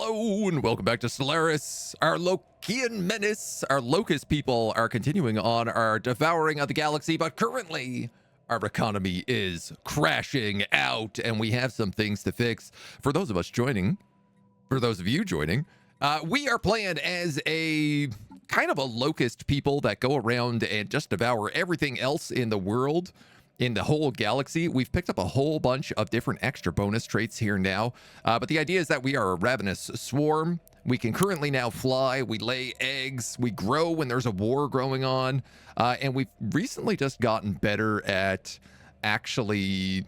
Hello and welcome back to Stellaris. Our Lokian menace, our locust people are continuing on our devouring of the galaxy, but currently our economy is crashing out and we have some things to fix. For those of us joining, for those of you joining, we are playing as a kind of a locust people that go around and just devour everything else in the world. In the whole galaxy, we've picked up a whole bunch of different extra bonus traits here now. But the idea is that we are a ravenous swarm. We can currently now fly. We lay eggs. We grow when there's a war going on. And we've recently just gotten better at actually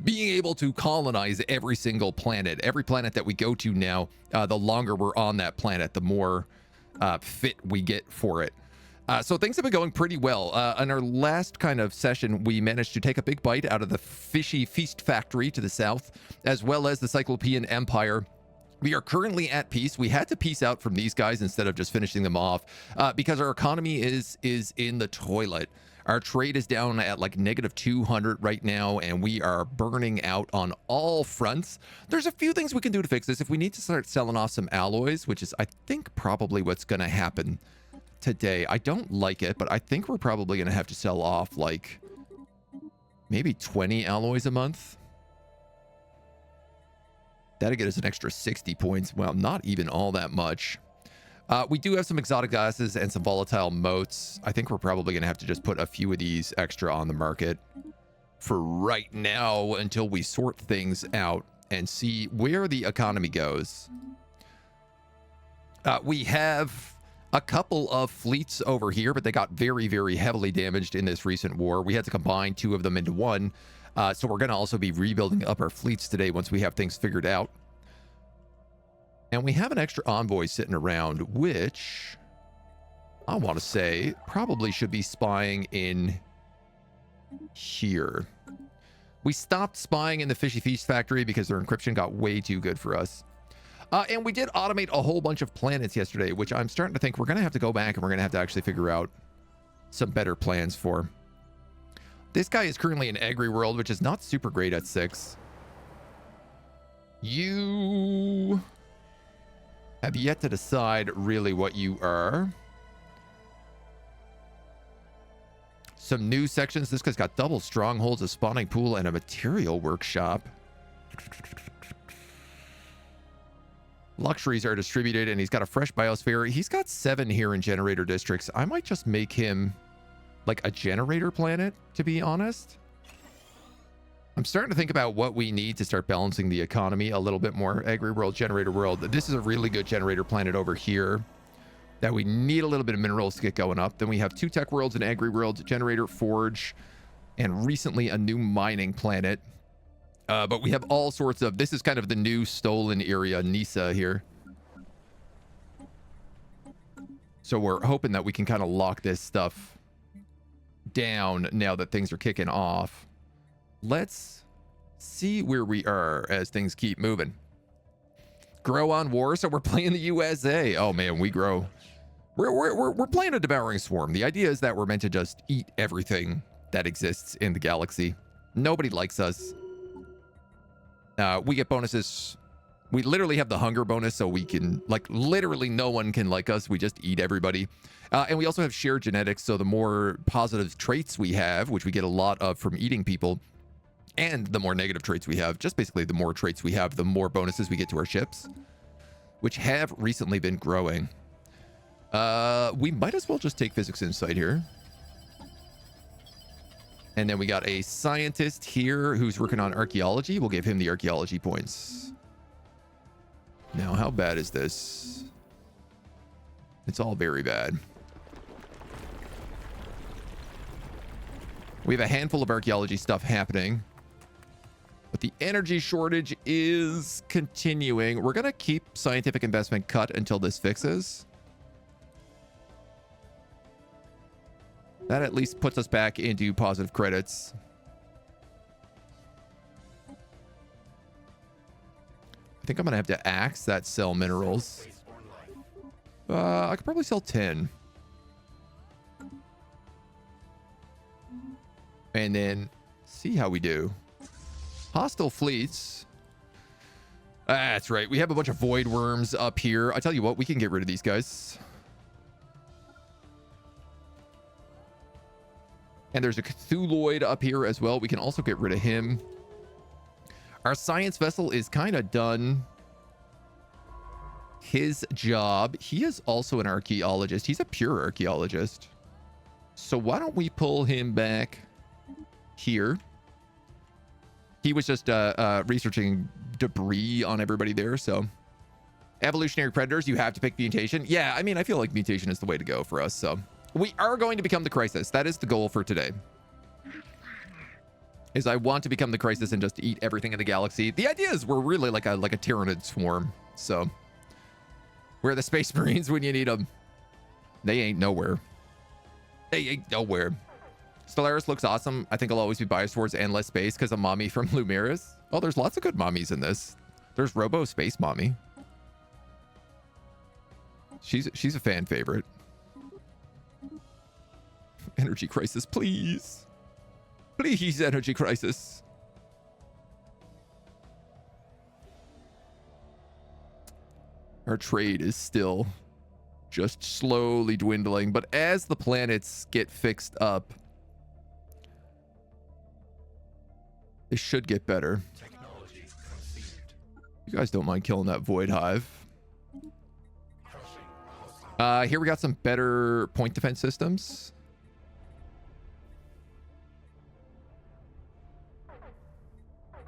being able to colonize every single planet. Every planet that we go to now, the longer we're on that planet, the more fit we get for it. So things have been going pretty well. On our last kind of session, we managed to take a big bite out of the fishy feast factory to the south, as well as the Cyclopean Empire. We are currently at peace. We had to peace out from these guys instead of just finishing them off because our economy is in the toilet. Our trade is down at like -200 right now, and we are burning out on all fronts. There's a few things we can do to fix this. If we need to start selling off some alloys, which is, I think, probably what's going to happen today. I don't like it, but I think we're probably going to have to sell off like maybe 20 alloys a month. That'll get us an extra 60 points. Well, not even all that much. We do have some exotic gases and some volatile motes. I think we're probably going to have to just put a few of these extra on the market for right now until we sort things out and see where the economy goes. We have a couple of fleets over here, but they got very, very heavily damaged in this recent war. We had to combine two of them into one. So we're going to also be rebuilding up our fleets today once we have things figured out. And we have an extra envoy sitting around, which I want to say probably should be spying in here. We stopped spying in the Fishy Feast factory because their encryption got way too good for us. And we did automate a whole bunch of planets yesterday, which I'm starting to think we're going to have to go back and we're going to have to actually figure out some better plans for. This guy is currently in Agri World, which is not super great at 6. You have yet to decide really what you are. Some new sections. This guy's got double strongholds, a spawning pool, and a material workshop. Luxuries are distributed, and he's got a fresh biosphere. He's got 7 here in generator districts. I might just make him like a generator planet, to be honest. I'm starting to think about what we need to start balancing the economy a little bit more. Agri World, Generator World. This is a really good generator planet over here that we need a little bit of minerals to get going up. Then we have 2 tech worlds in Agri World, Generator, Forge, and recently a new mining planet. But we have all sorts of, this is kind of the new stolen area, Nisa here. So we're hoping that we can kind of lock this stuff down now that things are kicking off. Let's see where we are as things keep moving. Grow on war, so we're playing the USA. Oh man, we grow. We're playing a devouring swarm. The idea is that we're meant to just eat everything that exists in the galaxy. Nobody likes us. We get bonuses. We literally have the hunger bonus, so we can, like, literally no one can like us. We just eat everybody. And we also have shared genetics, so the more positive traits we have, which we get a lot of from eating people, and the more negative traits we have, just basically the more traits we have, the more bonuses we get to our ships, which have recently been growing. We might as well just take physics insight here. And then we got a scientist here who's working on archaeology. We'll give him the archaeology points. Now, how bad is this? It's all very bad. We have a handful of archaeology stuff happening, but the energy shortage is continuing. We're going to keep scientific investment cut until this fixes. That at least puts us back into positive credits. I think I'm going to have to axe that sell minerals. I could probably sell 10. And then see how we do. Hostile fleets. That's right. We have a bunch of void worms up here. I tell you what, we can get rid of these guys. And there's a Cthulhuid up here as well. We can also get rid of him. Our science vessel is kind of done his job. He is also an archaeologist. He's a pure archaeologist. So why don't we pull him back here? He was just researching debris on everybody there. So evolutionary predators, you have to pick mutation. Yeah, I mean, I feel like mutation is the way to go for us. So we are going to become the crisis. That is the goal for today. Is I want to become the crisis and just eat everything in the galaxy. The idea is we're really like a Tyranid swarm. So we're the Space Marines when you need them. They ain't nowhere. They ain't nowhere. Stellaris looks awesome. I think I'll always be biased towards Endless Space because of Mommy from Lumeris. Oh, there's lots of good mommies in this. There's Robo Space Mommy. She's a fan favorite. Energy Crisis, please. Please, Energy Crisis. Our trade is still just slowly dwindling, but as the planets get fixed up, they should get better. You guys don't mind killing that Void Hive. Here we got some better point defense systems.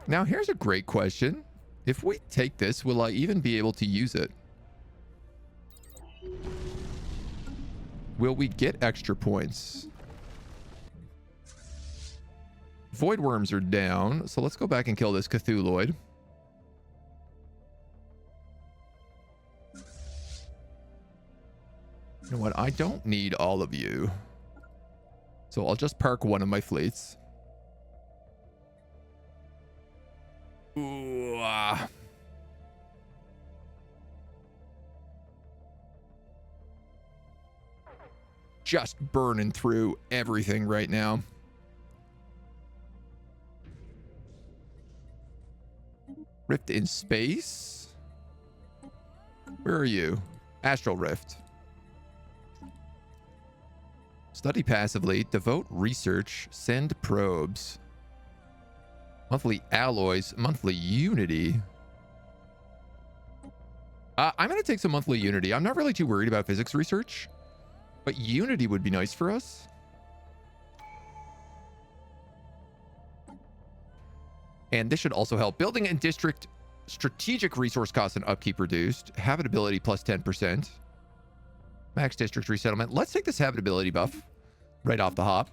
Now, here's a great question. If we take this, will I even be able to use it? Will we get extra points? Void worms are down, so let's go back and kill this Cthulhuid. You know what? I don't need all of you. So I'll just park one of my fleets. Ooh, just burning through everything right now. Rift in space? Where are you? Astral Rift. Study passively, devote research, send probes. Monthly alloys, monthly unity. I'm going to take some monthly unity. I'm not really too worried about physics research, but unity would be nice for us. And this should also help. Building and district strategic resource cost and upkeep reduced. Habitability plus 10%. Max district resettlement. Let's take this habitability buff right off the hop,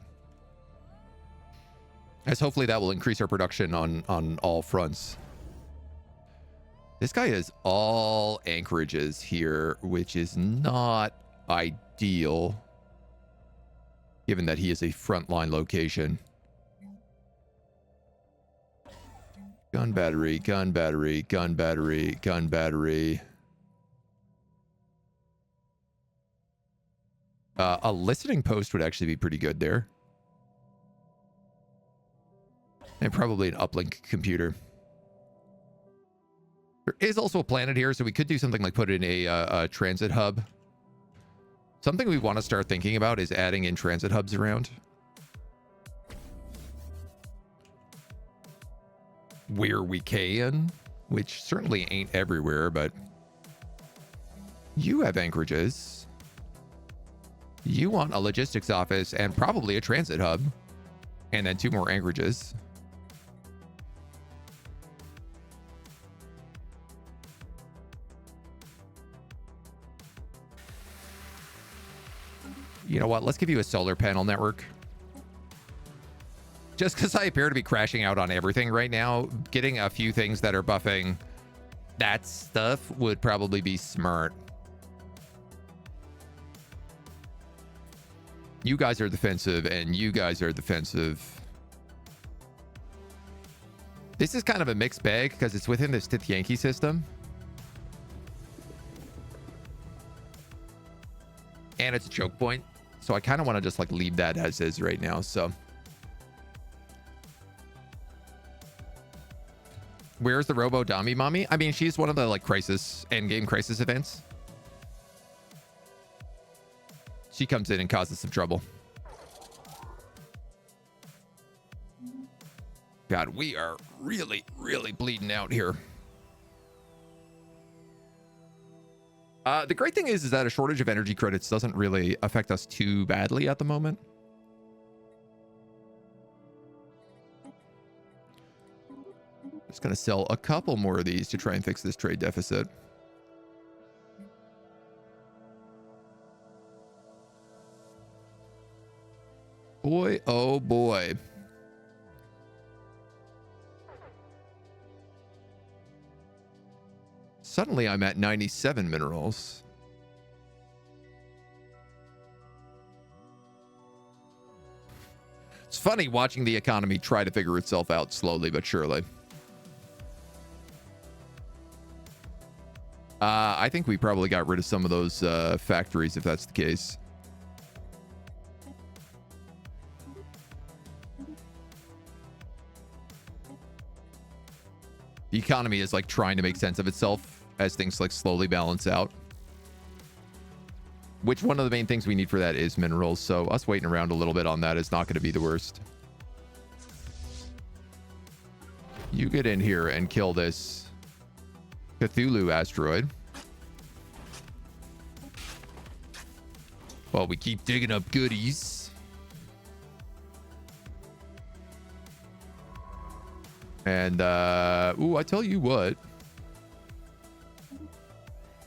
as hopefully that will increase our production on all fronts. This guy is all anchorages here, which is not ideal, given that he is a frontline location. Gun battery, gun battery, gun battery, gun battery. A listening post would actually be pretty good there. And probably an uplink computer. There is also a planet here, so we could do something like put in a transit hub. Something we want to start thinking about is adding in transit hubs around. Where we can, which certainly ain't everywhere, but you have anchorages. You want a logistics office and probably a transit hub, and then 2 more anchorages. You know what? Let's give you a solar panel network. Just because I appear to be crashing out on everything right now, getting a few things that are buffing that stuff would probably be smart. You guys are defensive, and you guys are defensive. This is kind of a mixed bag because it's within the Stith Yankee system. And it's a choke point. So I kind of want to just like leave that as is right now. So Where's the Robo Dami Mommy? I mean, she's one of the like crisis endgame crisis events. She comes in and causes some trouble. God, we are really, really bleeding out here. The great thing is that a shortage of energy credits doesn't really affect us too badly at the moment. Just going to sell a couple more of these to try and fix this trade deficit. Boy, oh boy. Suddenly I'm at 97 minerals. It's funny watching the economy try to figure itself out slowly but surely. I think we probably got rid of some of those factories if that's the case. The economy is like trying to make sense of itself as things like slowly balance out. Which one of the main things we need for that is minerals. So us waiting around a little bit on that is not going to be the worst. You get in here and kill this Cthulhu asteroid. While we keep digging up goodies. And, ooh, I tell you what.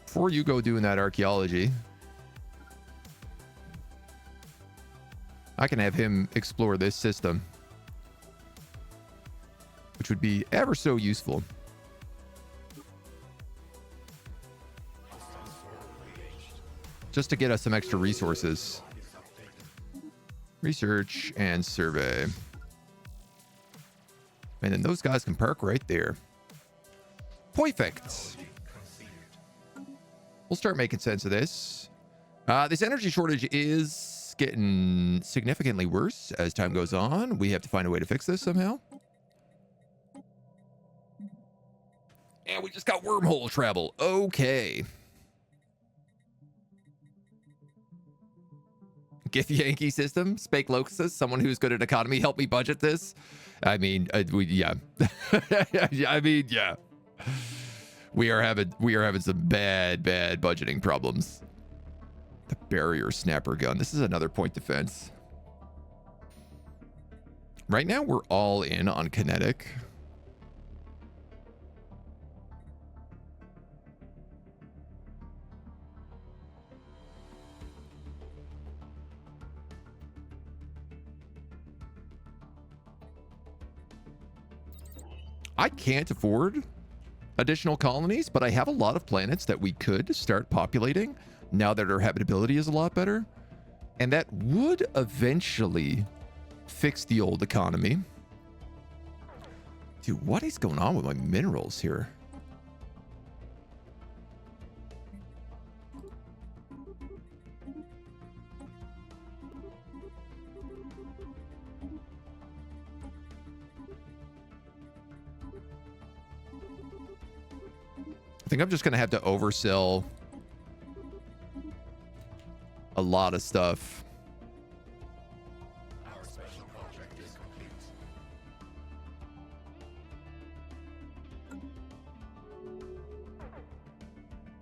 Before you go doing that archaeology, I can have him explore this system, which would be ever so useful. Just to get us some extra resources. Research and survey. And then those guys can park right there. Perfect. We'll start making sense of this. This energy shortage is getting significantly worse as time goes on. We have to find a way to fix this somehow. And we just got wormhole travel. Okay. Gith Yankee system, Spake Locus, someone who's good at economy, help me budget this. I mean, yeah. I mean, yeah. We are having some bad budgeting problems. The barrier snapper gun. This is another point defense. Right now, we're all in on kinetic. I can't afford additional colonies, but I have a lot of planets that we could start populating now that our habitability is a lot better. And that would eventually fix the old economy. Dude, what is going on with my minerals here? I think I'm just going to have to oversell a lot of stuff. Our special project is complete.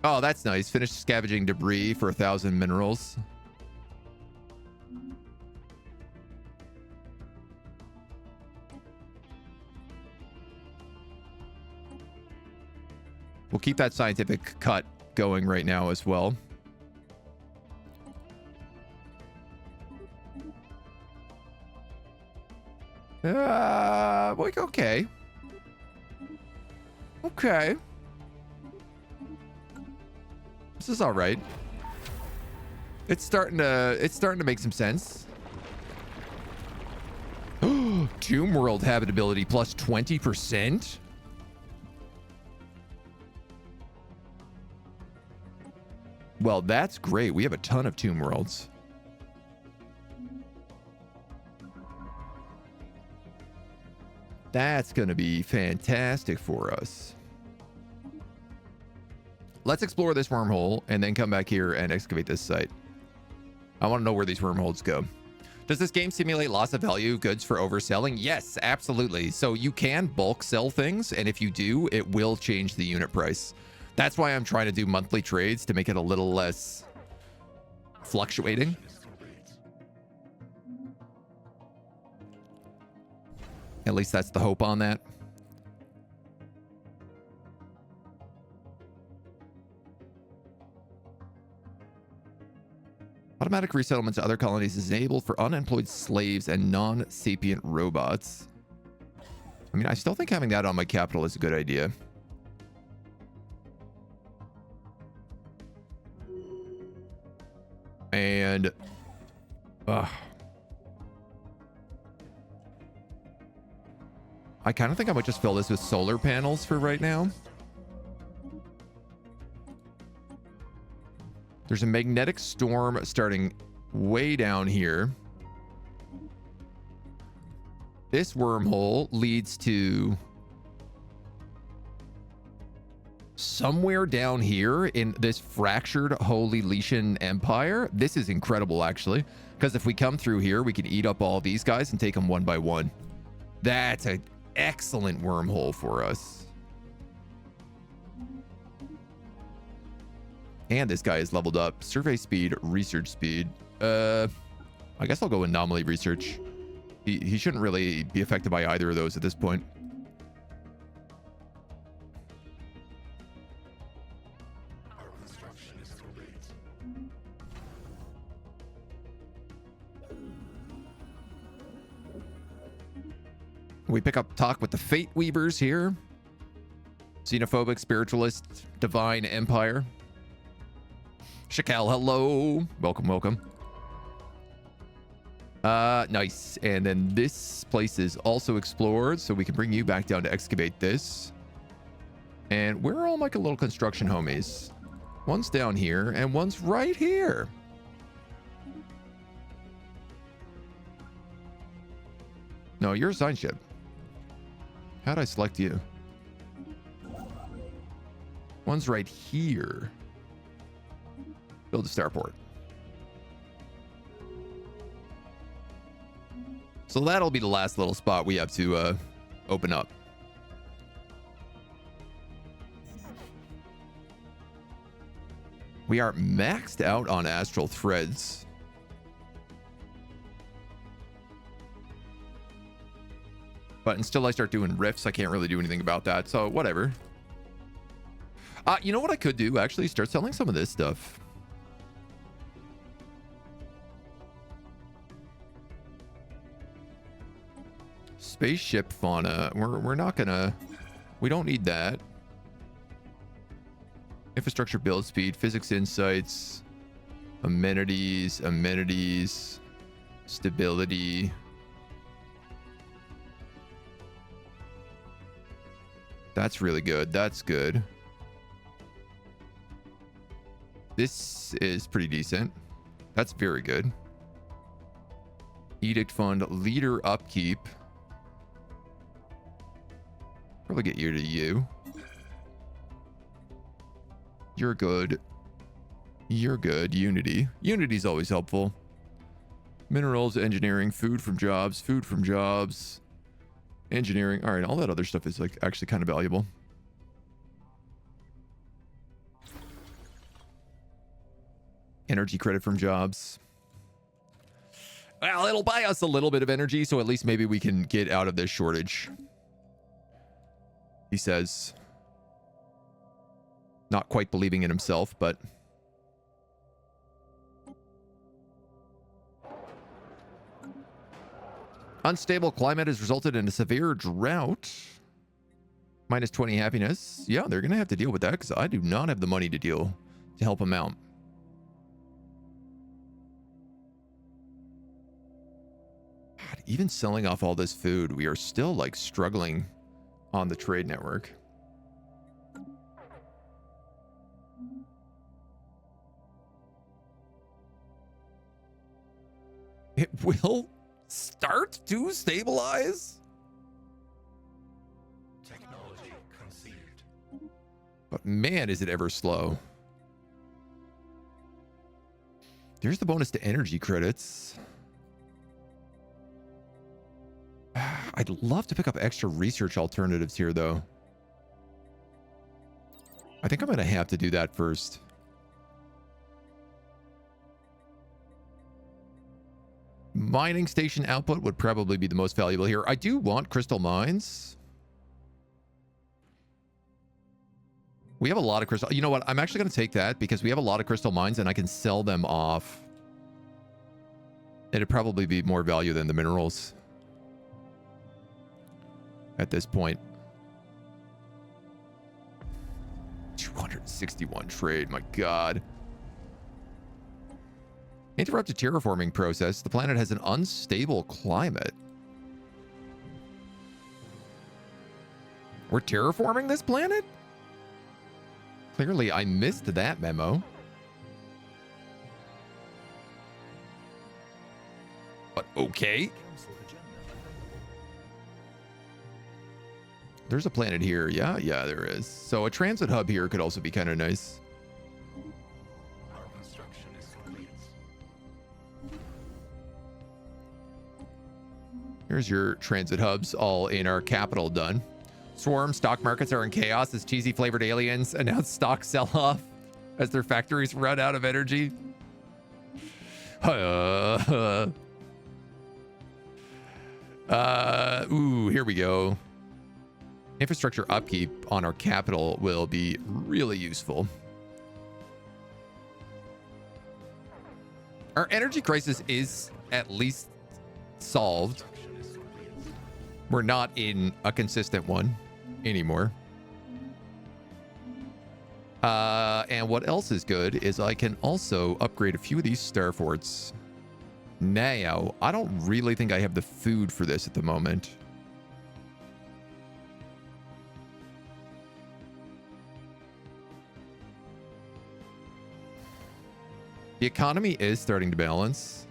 Oh, that's nice. Finish scavenging debris for 1,000 minerals. We'll keep that scientific cut going right now as well. Okay. Okay. This is all right. It's starting to make some sense. Tomb World habitability plus 20%. Well, that's great. We have a ton of Tomb Worlds. That's going to be fantastic for us. Let's explore this wormhole and then come back here and excavate this site. I want to know where these wormholes go. Does this game simulate loss of value goods for overselling? Yes, absolutely. So you can bulk sell things, and if you do, it will change the unit price. That's why I'm trying to do monthly trades to make it a little less fluctuating. At least that's the hope on that. Automatic resettlement to other colonies is enabled for unemployed slaves and non-sapient robots. I mean, I still think having that on my capital is a good idea. And... I kind of think I might just fill this with solar panels for right now. There's a magnetic storm starting way down here. This wormhole leads to somewhere down here in this fractured Holy Legion Empire. This is incredible, actually, because if we come through here, we can eat up all these guys and take them one by one. That's an excellent wormhole for us. And this guy is leveled up. Survey speed, research speed. I guess I'll go anomaly research. He shouldn't really be affected by either of those at this point. Our construction is complete. We pick up talk with the Fate Weavers here. Xenophobic, spiritualist, divine empire. Shakal, hello. Welcome, welcome. Nice. And then this place is also explored, so we can bring you back down to excavate this. And where are all my little construction homies? One's down here, and one's right here. No, you're a sign ship. How'd I select you? One's right here. Build a starport. So that'll be the last little spot we have to open up. We are maxed out on astral threads. But until I start doing rifts, I can't really do anything about that. So whatever. You know what I could do? Actually, start selling some of this stuff. Spaceship fauna. We're not gonna. We don't need that. Infrastructure build speed, physics insights, amenities, stability. That's really good. That's good. This is pretty decent. That's very good. Edict fund, leader upkeep. Probably get you to you. You're good. You're good. Unity. Unity's always helpful. Minerals, engineering, food from jobs, engineering. All right, all that other stuff is like actually kind of valuable. Energy credit from jobs. Well, it'll buy us a little bit of energy, so at least maybe we can get out of this shortage. He says, not quite believing in himself, but unstable climate has resulted in a severe drought. Minus 20 happiness. Yeah, they're going to have to deal with that because I do not have the money to help them out. God, even selling off all this food, we are still like struggling on the trade network. It will start to stabilize. But man, is it ever slow. There's the bonus to energy credits. I'd love to pick up extra research alternatives here, though. I think I'm going to have to do that first. Mining station output would probably be the most valuable here. I do want crystal mines. We have a lot of crystal. You know what? I'm actually going to take that because we have a lot of crystal mines and I can sell them off. It'd probably be more value than the minerals at this point. 261 trade. My God. Interrupted terraforming process. The planet has an unstable climate. We're terraforming this planet? Clearly, I missed that memo. But okay. There's a planet here. Yeah, there is. So a transit hub here could also be kind of nice. Our construction is complete. Here's your transit hubs, all in our capital done. Swarm stock markets are in chaos as cheesy flavored aliens announce stock sell-off as their factories run out of energy. Ooh, here we go. Infrastructure upkeep on our capital will be really useful. Our energy crisis is at least solved. We're not in a consistent one anymore. And what else is good is I can also upgrade a few of these star forts. Now, I don't really think I have the food for this at the moment. The economy is starting to balance.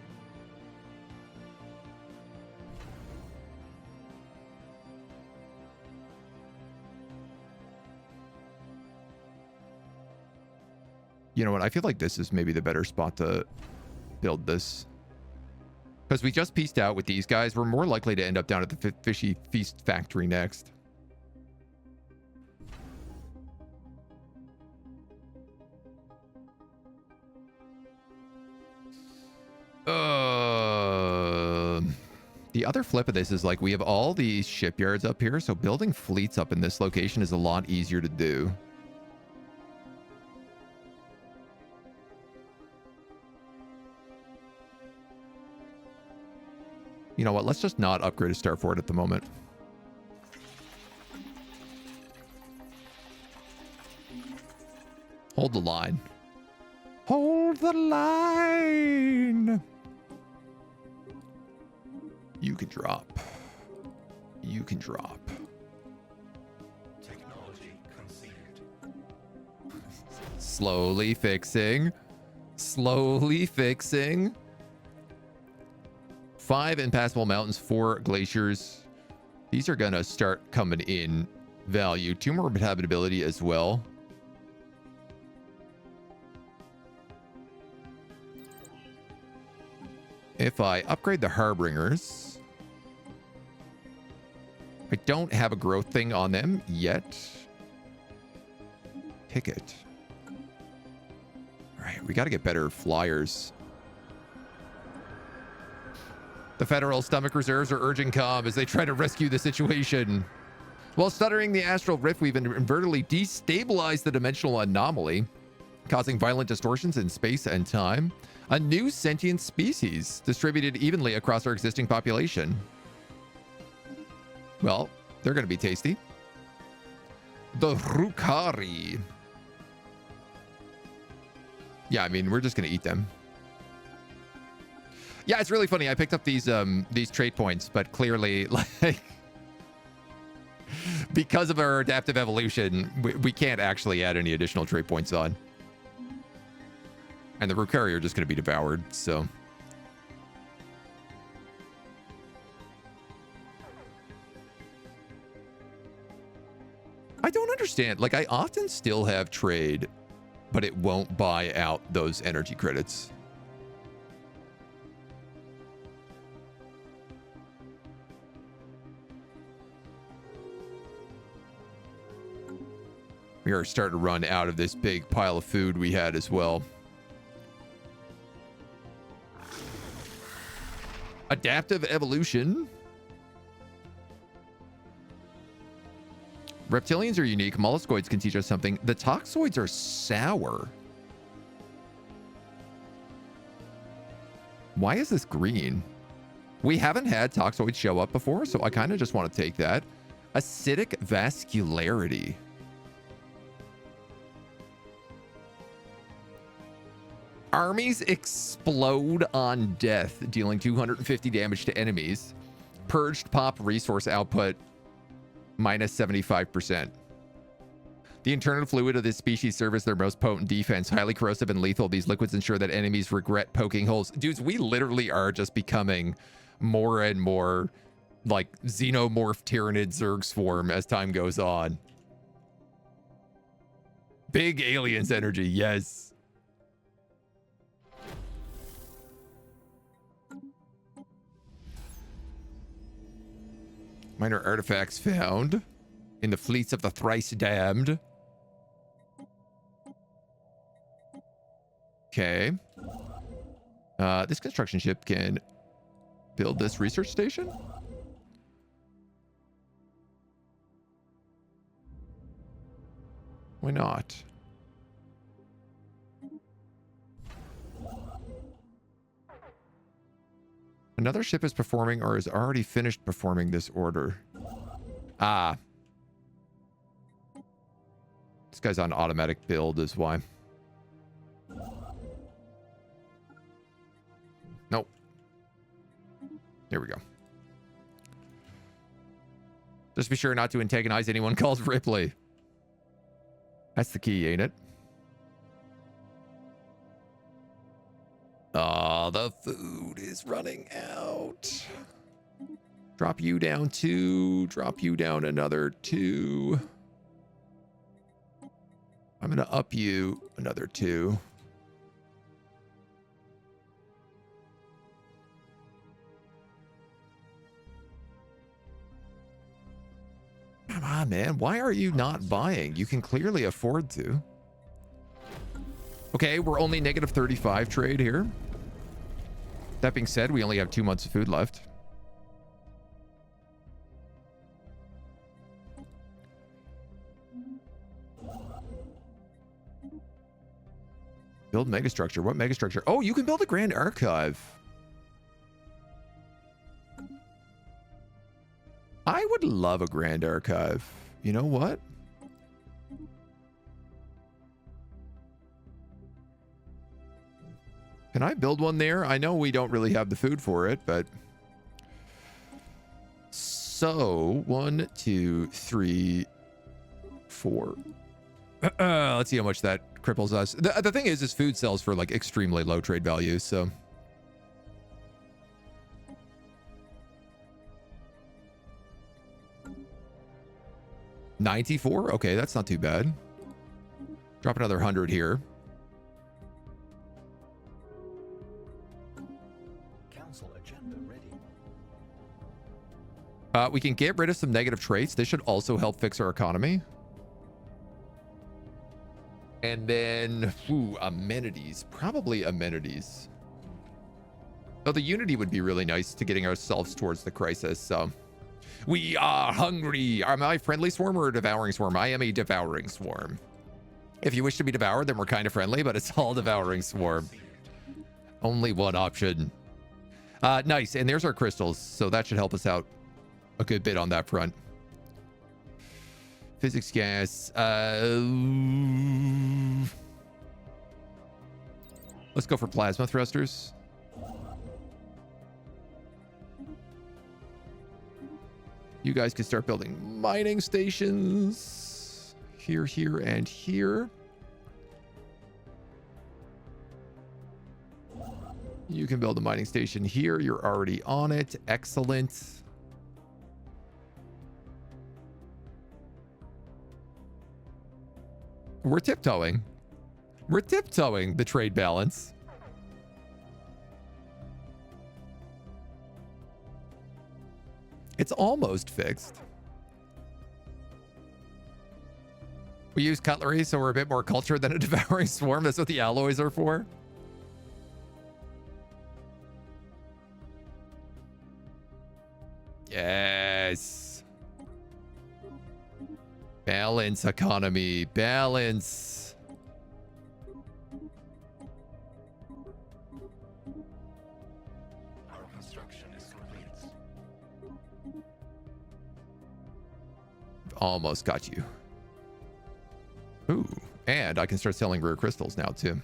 You know what? I feel like this is maybe the better spot to build this. Because we just pieced out with these guys. We're more likely to end up down at the Fishy Feast factory next. The other flip of this is like we have all these shipyards up here. So building fleets up in this location is a lot easier to do. You know what? Let's just not upgrade a star fort at the moment. Hold the line. Hold the line. You can drop. You can drop. Technology conceived. Slowly fixing. Slowly fixing. 5 impassable mountains, 4 glaciers. These are going to start coming in value. 2 more habitability as well. If I upgrade the Harbingers, I don't have a growth thing on them yet. Ticket. All right, we got to get better flyers. The federal stomach reserves are urging calm as they try to rescue the situation. While stuttering the astral rift, we've inadvertently destabilized the dimensional anomaly, causing violent distortions in space and time. A new sentient species distributed evenly across our existing population. Well, they're going to be tasty. The Rukari. Yeah, I mean, we're just going to eat them. Yeah, it's really funny. I picked up these trait points, but clearly, like, because of our adaptive evolution, we can't actually add any additional trait points on. And the Rukari are just going to be devoured, so. I don't understand. Like, I often still have trade, but it won't buy out those energy credits. We are starting to run out of this big pile of food we had as well. Adaptive evolution. Reptilians are unique. Molluscoids can teach us something. The toxoids are sour. Why is this green? We haven't had toxoids show up before, so I kind of just want to take that. Acidic vascularity. Armies explode on death, dealing 250 damage to enemies. Purged pop resource output minus 75%. The internal fluid of this species serves as their most potent defense. Highly corrosive and lethal, these liquids ensure that enemies regret poking holes. Dudes, we literally are just becoming more and more like xenomorph tyrannid Zerg swarm as time goes on. Big aliens energy, yes. Minor artifacts found in the fleets of the thrice damned. Okay. This construction ship can build this research station. Why not? Another ship is performing or is already finished performing this order. Ah. This guy's on automatic build is why. Nope. There we go. Just be sure not to antagonize anyone called Ripley. That's the key, ain't it? Oh, the food is running out. Drop you down 2. Drop you down another 2. I'm going to up you another 2. Come on, man. Why are you not buying? You can clearly afford to. Okay, we're only negative 35 trade here. That being said, we only have 2 months of food left. Build megastructure. What megastructure? Oh, you can build a grand archive. I would love a grand archive. You know what? Can I build one there? I know we don't really have the food for it, but... So, 1, 2, 3, 4. Let's see how much that cripples us. The thing is food sells for like extremely low trade value, so... $94? Okay, that's not too bad. Drop another 100 here. We can get rid of some negative traits. This should also help fix our economy. And then, amenities. Probably amenities. Oh, the unity would be really nice to getting ourselves towards the crisis, so... We are hungry. Am I a friendly swarm or a devouring swarm? I am a devouring swarm. If you wish to be devoured, then we're kind of friendly, but it's all devouring swarm. Only one option. Nice, and there's our crystals, so that should help us out a good bit on that front. Physics gas. Let's go for plasma thrusters. You guys can start building mining stations. Here, here, and here. You can build a mining station here. You're already on it. Excellent. We're tiptoeing. We're tiptoeing the trade balance. It's almost fixed. We use cutlery, so we're a bit more cultured than a devouring swarm. That's what the alloys are for. Yes. Balance economy. Balance. Our construction is complete. Almost got you. Ooh, and I can start selling rare crystals now too.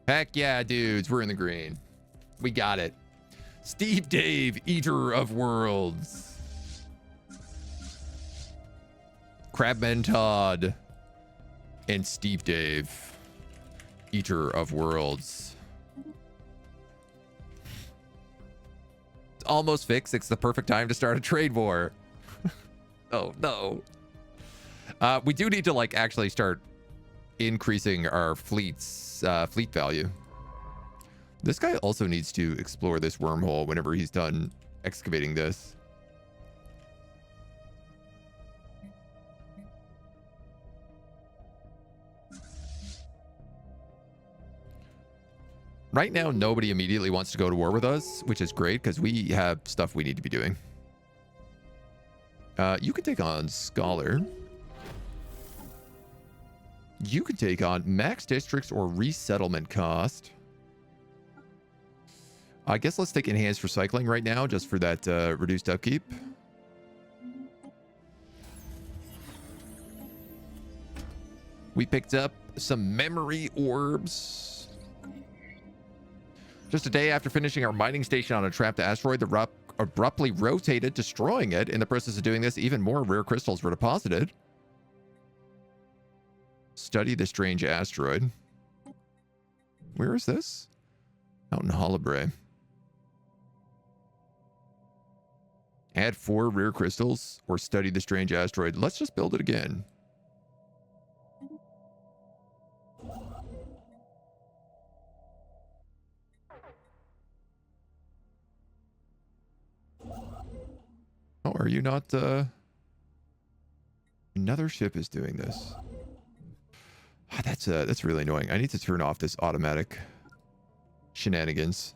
Heck yeah, dudes, we're in the green. We got it. Steve Dave, Eater of Worlds. Crabman Todd and Steve Dave, Eater of Worlds. It's almost fixed. It's the perfect time to start a trade war. Oh no. We do need to like actually start increasing our fleet's fleet value. This guy also needs to explore this wormhole whenever he's done excavating this. Right now, nobody immediately wants to go to war with us, which is great because we have stuff we need to be doing. You can take on Scholar. You can take on max districts or resettlement cost. I guess let's take enhanced recycling right now just for that reduced upkeep. We picked up some memory orbs. Just a day after finishing our mining station on a trapped asteroid, the abruptly rotated, destroying it. In the process of doing this, even more rare crystals were deposited. Study the strange asteroid. Where is this? Out in Holobrae. Add 4 rare crystals or study the strange asteroid. Let's just build it again. Oh, are you not, Another ship is doing this. Ah, that's really annoying. I need to turn off this automatic shenanigans.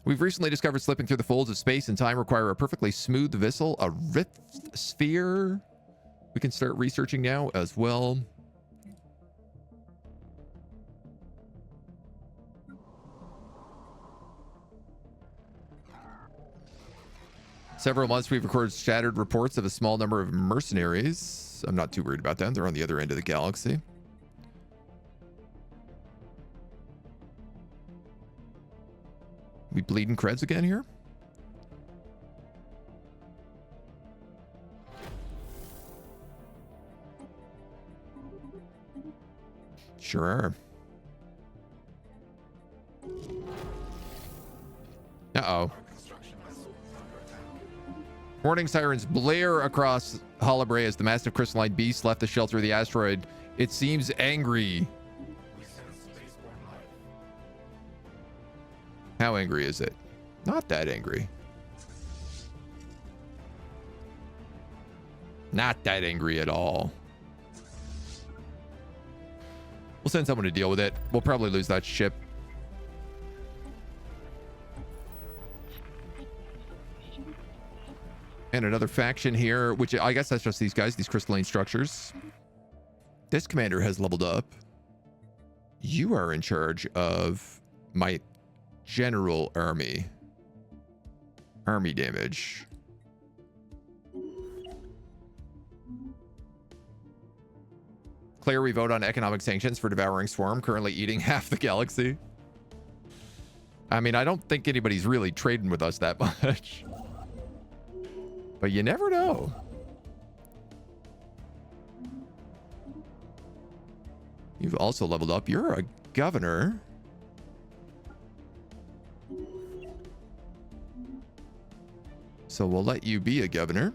We've recently discovered slipping through the folds of space and time require a perfectly smooth vessel, a rift sphere. We can start researching now as well. Several months we've recorded shattered reports of a small number of mercenaries. I'm not too worried about them. They're on the other end of the galaxy. We bleeding creds again here? Sure. Uh-oh. Warning sirens blare across Holobrae as the massive crystalline beast left the shelter of the asteroid. It seems angry. How angry is it? Not that angry. Not that angry at all. We'll send someone to deal with it. We'll probably lose that ship. And another faction here, which I guess that's just these guys, these crystalline structures. This commander has leveled up. You are in charge of my general army. Army damage. Clear, we vote on economic sanctions for devouring swarm, currently eating half the galaxy. I mean, I don't think anybody's really trading with us that much. But you never know. You've also leveled up. You're a governor. So we'll let you be a governor.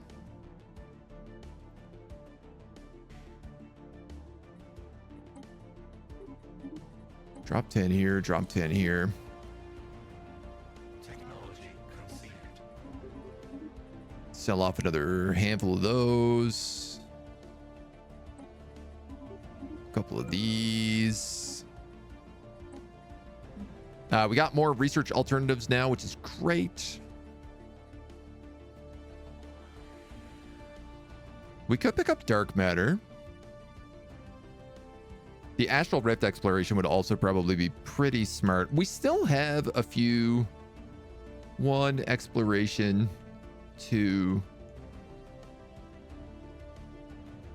Drop 10 here, drop 10 here. Technology conceived. Sell off another handful of those. A couple of these. We got more research alternatives now, which is great. We could pick up dark matter. The astral rift exploration would also probably be pretty smart. We still have a few. 1 exploration, 2.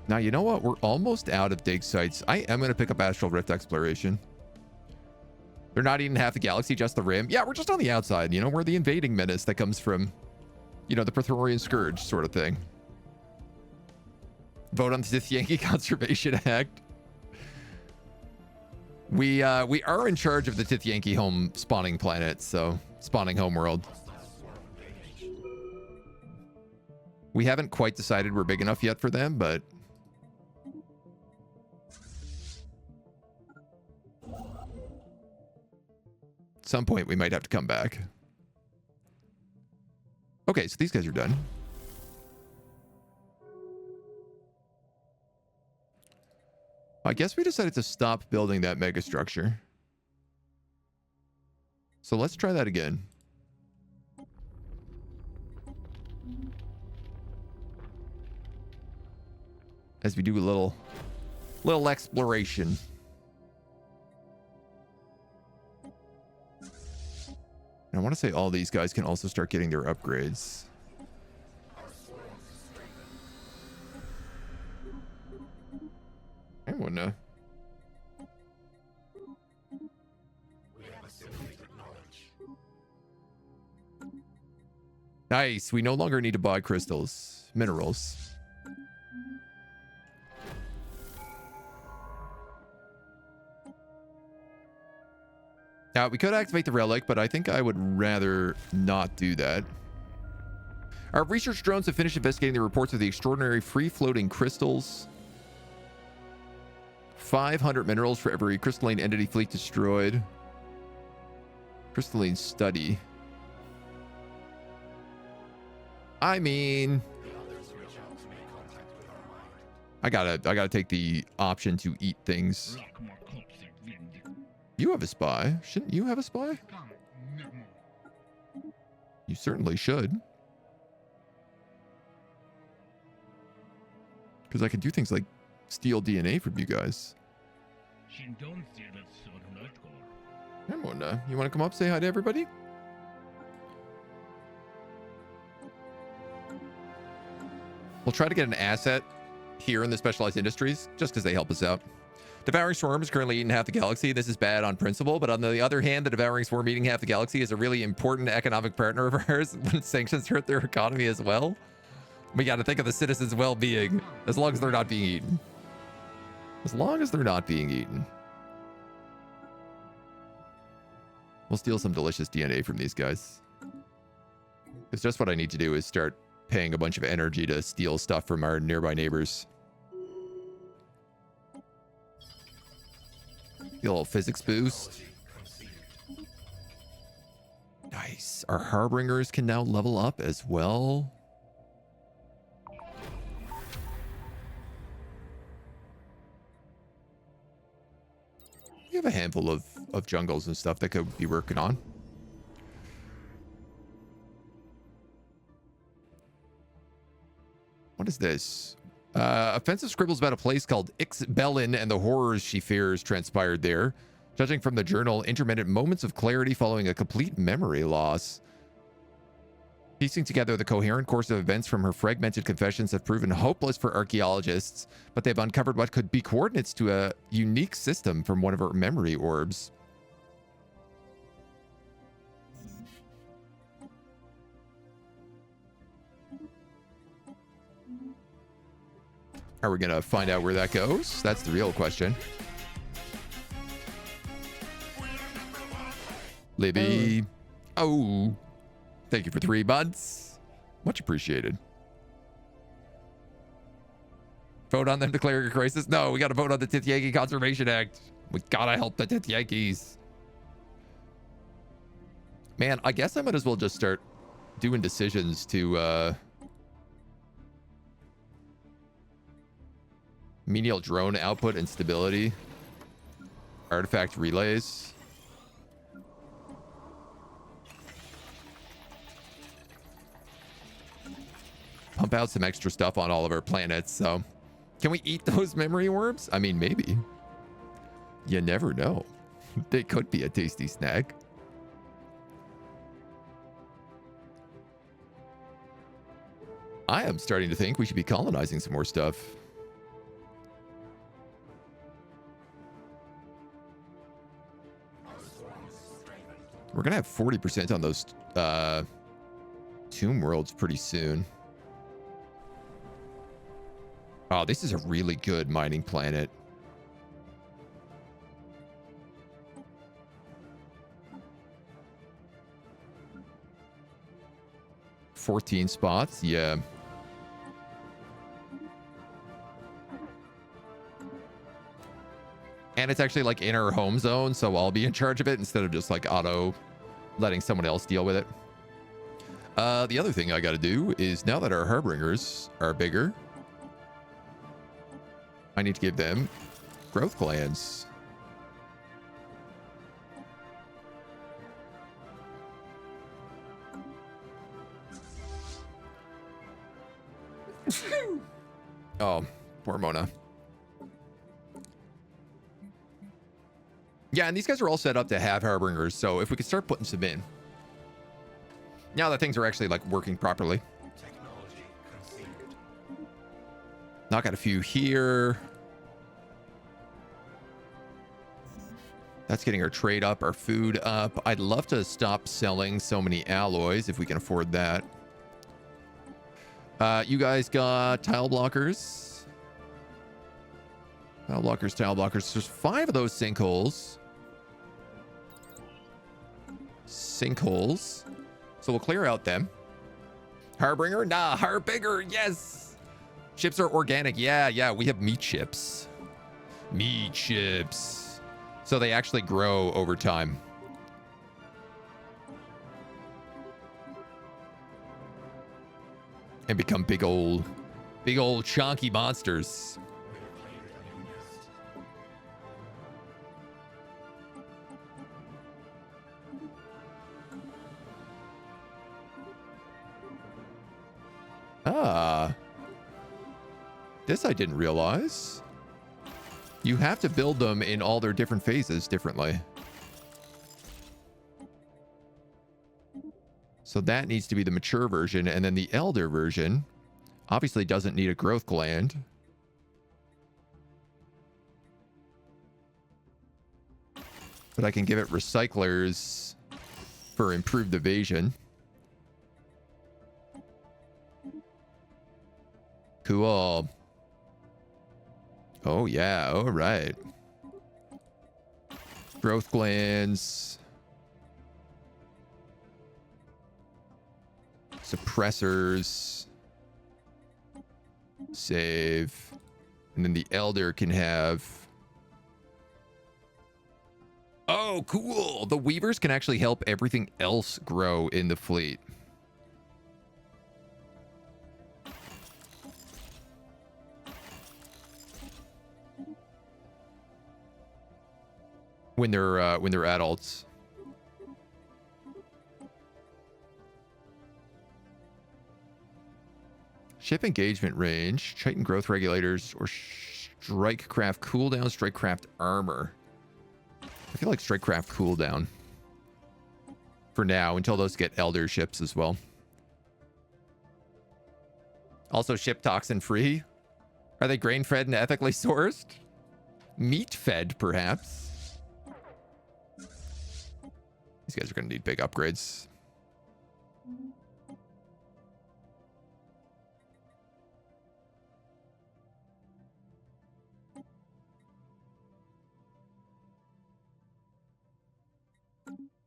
Now, you know what? We're almost out of dig sites. I am going to pick up astral rift exploration. They're not even half the galaxy, just the rim. Yeah, we're just on the outside. You know, we're the invading menace that comes from, you know, the Praetorian Scourge sort of thing. Vote on the Sith Yankee Conservation Act. We are in charge of the Tith Yankee home spawning planet, so spawning home world. We haven't quite decided we're big enough yet for them, but at some point we might have to come back. Okay, so these guys are done. I guess we decided to stop building that mega structure. So let's try that again. As we do a little exploration. And I want to say all these guys can also start getting their upgrades. I wouldn't. Nice. We no longer need to buy crystals, minerals. Now, we could activate the relic, but I think I would rather not do that. Our research drones have finished investigating the reports of the extraordinary free-floating crystals. 500 minerals for every crystalline entity fleet destroyed. Crystalline study. I mean, I gotta take the option to eat things. You have a spy. Shouldn't you have a spy? You certainly should. Because I can do things like steal DNA from you guys. Come on, you want to come up, say hi to everybody? We'll try to get an asset here in the specialized industries, just because they help us out. Devouring Swarm is currently eating half the galaxy. This is bad on principle, but on the other hand, the Devouring Swarm eating half the galaxy is a really important economic partner of ours when sanctions hurt their economy as well. We got to think of the citizens' well-being, as long as they're not being eaten. As long as they're not being eaten. We'll steal some delicious DNA from these guys. It's just what I need to do is start paying a bunch of energy to steal stuff from our nearby neighbors. Get a little physics boost. Nice. Our Harbingers can now level up as well. We have a handful of jungles and stuff that could be working on. What is this? Offensive scribbles about a place called Ixbelin and the horrors she fears transpired there. Judging from the journal, intermittent moments of clarity following a complete memory loss. Piecing together the coherent course of events from her fragmented confessions have proven hopeless for archaeologists, but they've uncovered what could be coordinates to a unique system from one of her memory orbs. Are we going to find out where that goes? That's the real question. Libby. Oh, thank you for 3 months. Much appreciated. Vote on them declaring a crisis? No, we got to vote on the Tithyanki Conservation Act. We gotta help the Tithyankis. Man, I guess I might as well just start doing decisions to menial drone output and stability. Artifact relays. Pump out some extra stuff on all of our planets. So can we eat those memory worms? I mean, maybe. You never know. They could be a tasty snack. I am starting to think we should be colonizing some more stuff. We're gonna have 40% on those tomb worlds pretty soon. Oh, this is a really good mining planet. $14 spots, yeah. And it's actually like in our home zone, so I'll be in charge of it instead of just like auto letting someone else deal with it. The other thing I got to do is, now that our harbingers are bigger, I need to give them growth glands. Oh, poor Mona. Yeah, and these guys are all set up to have harbingers, so if we could start putting some in. Now that things are actually like working properly. Technology conceived. Knock out a few here. That's getting our trade up, our food up. I'd love to stop selling so many alloys if we can afford that. You guys got tile blockers. Tile blockers, tile blockers. There's 5 of those sinkholes. Sinkholes. So we'll clear out them. Harbinger? Nah, Harbinger, yes. Ships are organic. Yeah, we have meat ships. Meat ships. So they actually grow over time. And become big old chunky monsters. Ah. This I didn't realize. You have to build them in all their different phases differently. So that needs to be the mature version, and then the elder version obviously doesn't need a growth gland. But I can give it recyclers for improved evasion. Cool. Oh yeah, all right. Growth glands. Suppressors. Save. And then the elder can have... Oh, cool. The weavers can actually help everything else grow in the fleet. When they're adults. Ship engagement range, Titan growth regulators, or strikecraft cooldown, strikecraft armor. I feel like strikecraft cooldown for now until those get elder ships as well. Also ship toxin free. Are they grain fed and ethically sourced? Meat fed, perhaps. These guys are going to need big upgrades.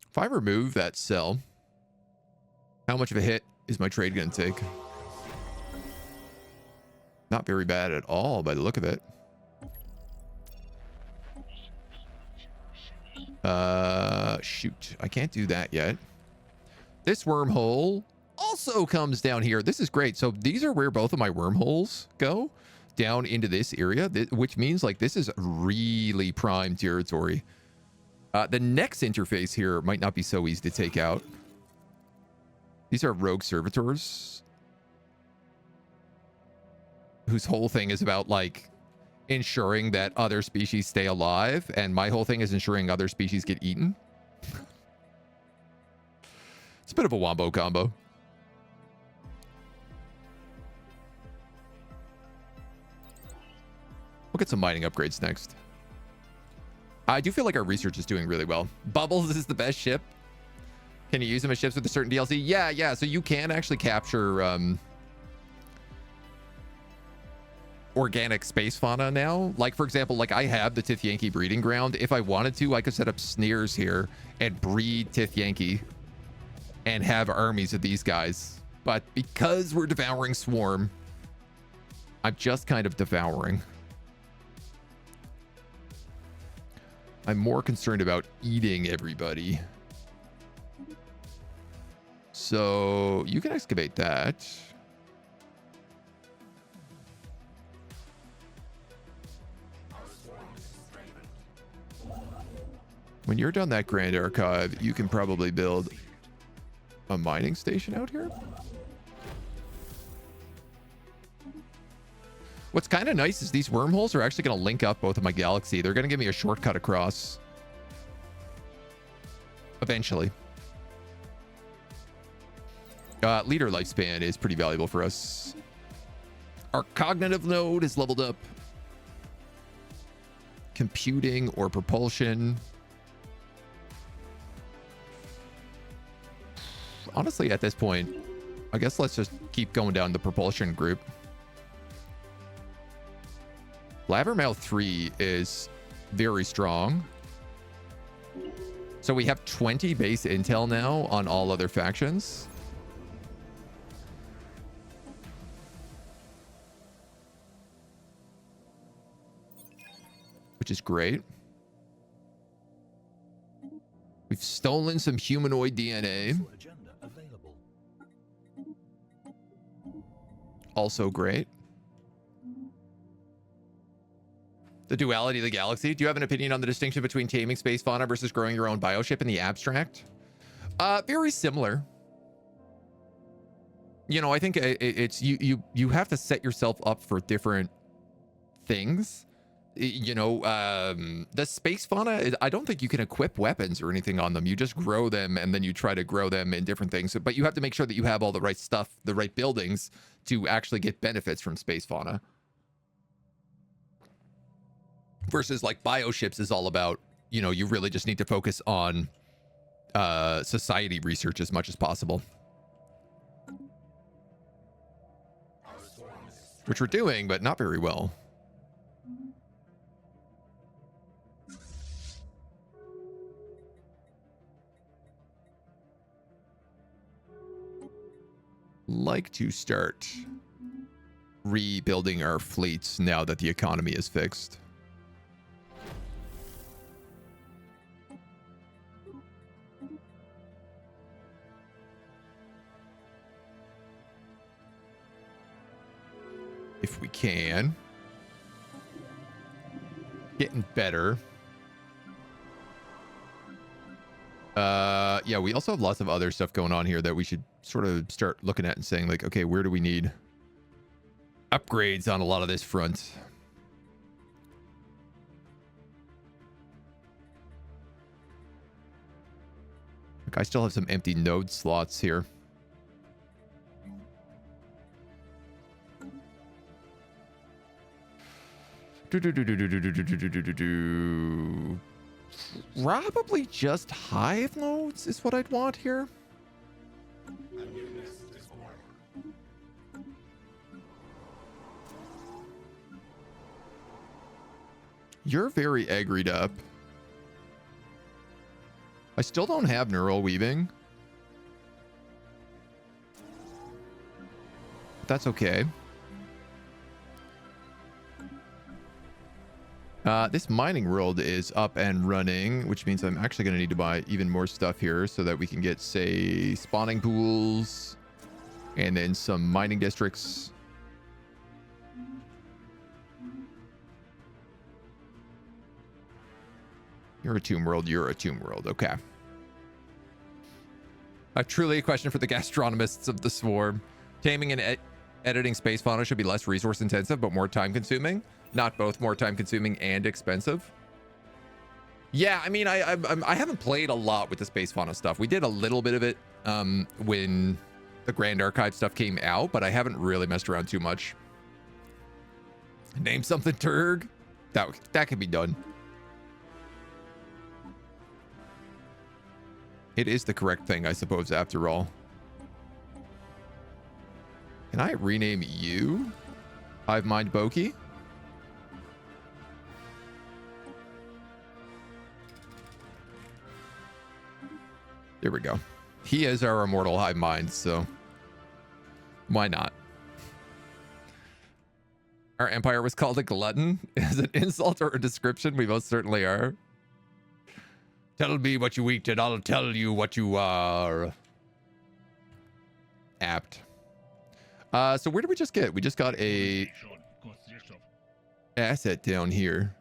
If I remove that cell, How much of a hit is my trade going to take? Not very bad at all by the look of it. Shoot. I can't do that yet. This wormhole also comes down here. This is great. So these are where both of my wormholes go, down into this area, which means like this is really prime territory. The next interface here might not be so easy to take out. These are rogue servitors whose whole thing is about like ensuring that other species stay alive, and my whole thing is ensuring other species get eaten. It's a bit of a wombo combo. We'll get some mining upgrades next. I do feel like our research is doing really well. Bubbles is the best ship. Can you use them as ships with a certain DLC? Yeah. So you can actually capture organic space fauna now. Like, for example, like I have the Tithyanki breeding ground. If I wanted to, I could set up snares here and breed Tithyanki and have armies of these guys. But because we're devouring Swarm, I'm just kind of devouring. I'm more concerned about eating everybody. So you can excavate that. When you're done that Grand Archive, you can probably build a mining station out here. What's kind of nice is these wormholes are actually going to link up both of my galaxy. They're going to give me a shortcut across eventually. Leader lifespan is pretty valuable for us. Our cognitive node is leveled up. Computing or propulsion. Honestly, at this point, I guess let's just keep going down the propulsion group. Blabbermouth 3 is very strong. So we have 20 base intel now on all other factions. Which is great. We've stolen some humanoid DNA. Also great. The duality of the galaxy. Do you have an opinion on the distinction between taming space fauna versus growing your own bioship in the abstract? Very similar. You know, I think it's you have to set yourself up for different things. You know, the space fauna, I don't think you can equip weapons or anything on them. You just grow them and then you try to grow them in different things. But you have to make sure that you have all the right stuff, the right buildings to actually get benefits from space fauna. Versus like bioships is all about, you know, you really just need to focus on society research as much as possible. Which we're doing, but not very well. Like to start rebuilding our fleets now that the economy is fixed. If we can. Getting better. Yeah, we also have lots of other stuff going on here that we should sort of start looking at and saying like, okay, where do we need upgrades on a lot of this front? Like, I still have some empty node slots here. Probably just hive nodes is what I'd want here. You're very agried up. I still don't have neural weaving. That's okay. This mining world is up and running, which means I'm actually going to need to buy even more stuff here so that we can get, say, spawning pools and then some mining districts. You're a tomb world. You're a tomb world. Okay. Truly a question for the gastronomists of the swarm. Taming and editing space fauna should be less resource intensive, but more time consuming. Not both more time consuming and expensive. Yeah, I mean, I haven't played a lot with the space fauna stuff. We did a little bit of it when the Grand Archive stuff came out, but I haven't really messed around too much. Name something, Turg. That could be done. It is the correct thing, I suppose, after all. Can I rename you Hive Mind Boki? There we go. He is our immortal hive mind, so why not? Our empire was called a glutton. Is it an insult or a description? We most certainly are. Tell me what you eat and I'll tell you what you are. Apt. So where did we just get? We just got a asset down here.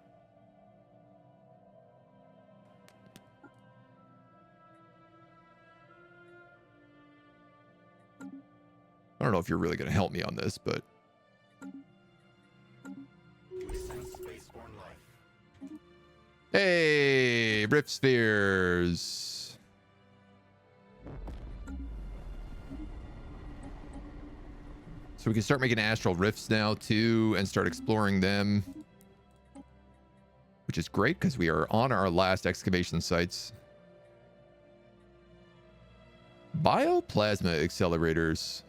I don't know if you're really going to help me on this, but hey, rift spheres. So we can start making astral rifts now too and start exploring them, which is great because we are on our last excavation sites. Bioplasma accelerators.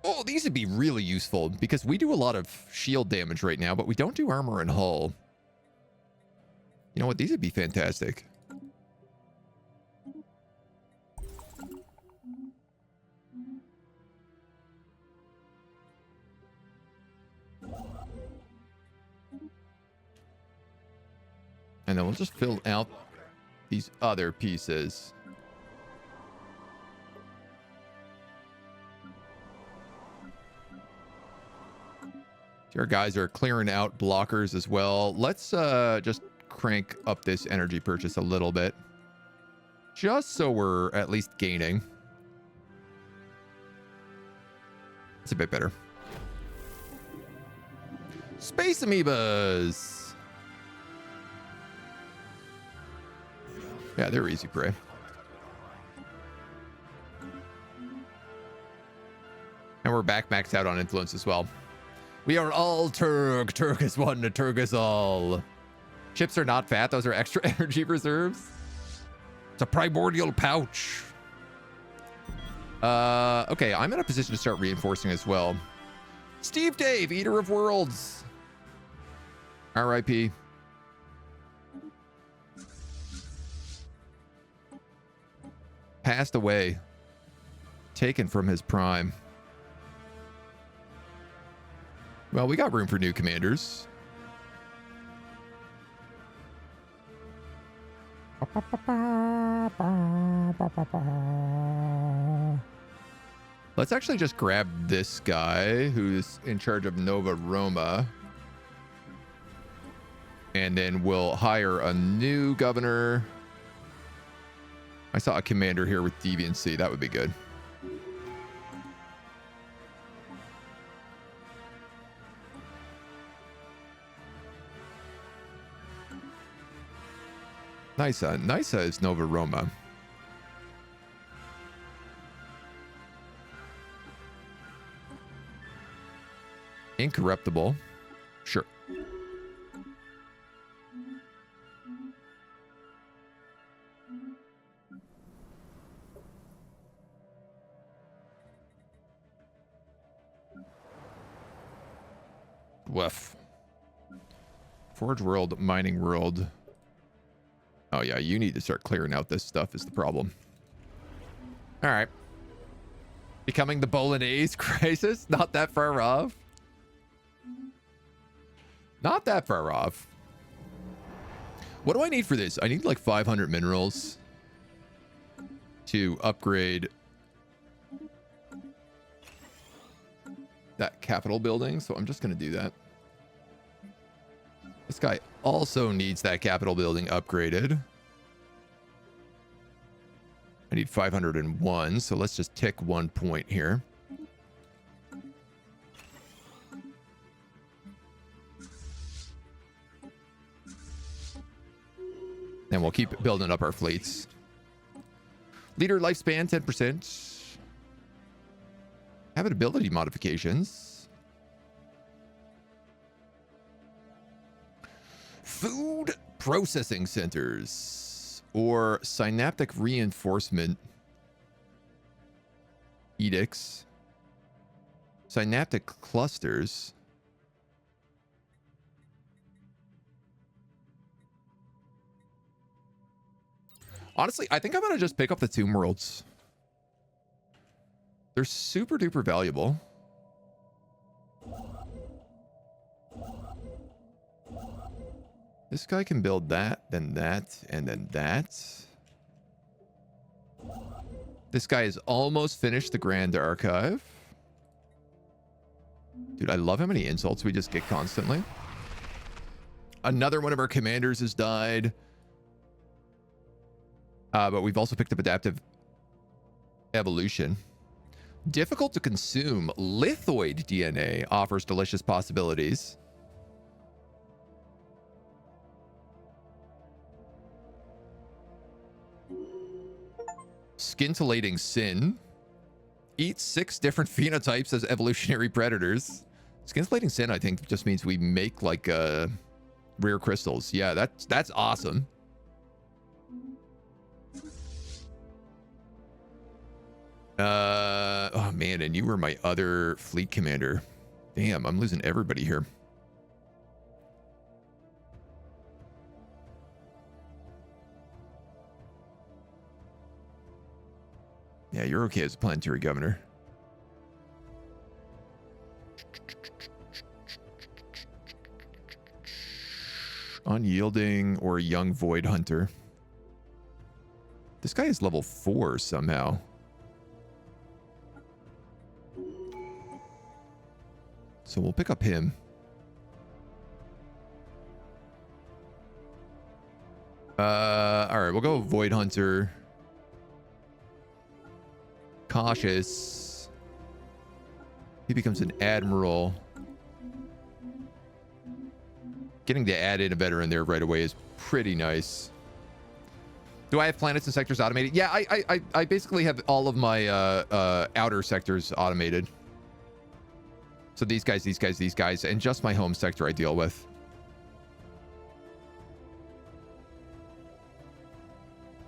Oh, these would be really useful because we do a lot of shield damage right now, but we don't do armor and hull. You know what? These would be fantastic. And then we'll just fill out these other pieces. Our guys are clearing out blockers as well. Let's just crank up this energy purchase a little bit, just so we're at least gaining. It's a bit better. Space amoebas. Yeah, they're easy prey. And we're back maxed out on influence as well. We are all Turg. Turg is one, Turg is all. Chips are not fat. Those are extra energy reserves. It's a primordial pouch. Okay, I'm in a position to start reinforcing as well. Steve Dave, Eater of Worlds. R.I.P. Passed away. Taken from his prime. Well, we got room for new commanders. Let's actually just grab this guy who's in charge of Nova Roma. And then we'll hire a new governor. I saw a commander here with deviancy. That would be good. Nysa. Nysa is Nova Roma. Incorruptible. Sure. Woof. Forge world, mining world. Oh yeah, you need to start clearing out this stuff is the problem. All right. Becoming the Bolognese crisis? Not that far off. Not that far off. What do I need for this? I need like 500 minerals to upgrade that Capitol building. So I'm just going to do that. This guy also needs that Capitol building upgraded. I need 501. So let's just tick 1 point here. And we'll keep building up our fleets. Leader lifespan, 10%. Habitability modifications. Food processing centers. Or synaptic reinforcement edicts. Synaptic clusters. Honestly, I think I'm going to just pick up the Tomb Worlds. They're super duper valuable. This guy can build that, and then that. This guy has almost finished the Grand Archive. Dude, I love how many insults we just get constantly. Another one of our commanders has died. But we've also picked up adaptive evolution. Difficult to consume lithoid DNA offers delicious possibilities. Scintillating sin. Eat 6 different phenotypes as evolutionary predators. Scintillating sin, I think, just means we make like rare crystals. Yeah, that's awesome. Oh man, and you were my other fleet commander. Damn, I'm losing everybody here. Yeah, you're okay as a planetary governor. Unyielding or a young void hunter. This guy is level 4 somehow. So we'll pick up him. All right, we'll go Void Hunter. Cautious. He becomes an admiral. Getting to add in a veteran there right away is pretty nice. Do I have planets and sectors automated? Yeah, I basically have all of my outer sectors automated. So these guys, and just my home sector I deal with.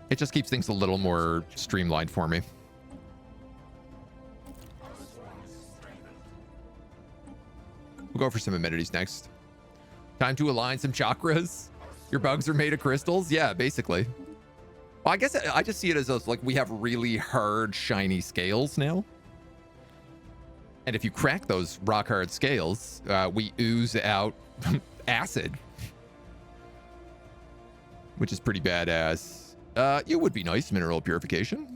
It just keeps things a little more streamlined for me. We'll go for some amenities next. Time to align some chakras. Your bugs are made of crystals? Yeah, basically. Well, I guess I just see it as like we have really hard, shiny scales now. And if you crack those rock hard scales, we ooze out acid, which is pretty badass. It would be nice, mineral purification.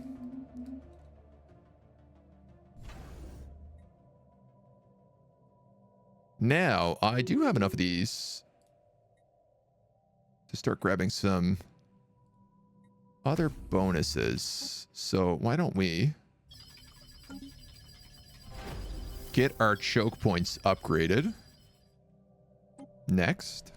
Now, I do have enough of these to start grabbing some other bonuses. So why don't we get our choke points upgraded next.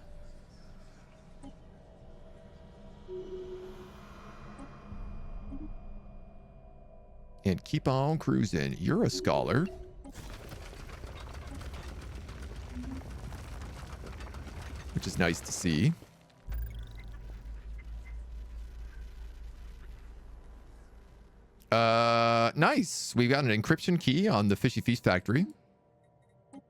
And keep on cruising. You're a scholar. Which is nice to see. Nice. We've got an encryption key on the Fishy Feast Factory.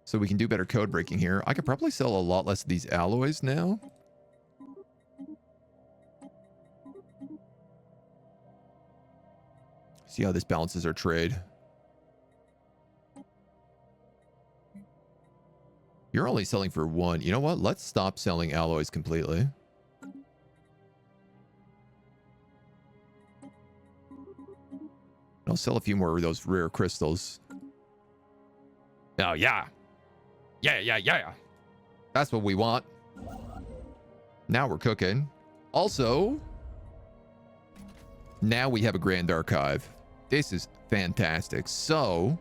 So we can do better code breaking here. I could probably sell a lot less of these alloys now. See how this balances our trade. You're only selling for 1. You know what? Let's stop selling alloys completely. I'll sell a few more of those rare crystals. Oh, yeah. Yeah. That's what we want. Now we're cooking. Also, now we have a grand archive. This is fantastic. So,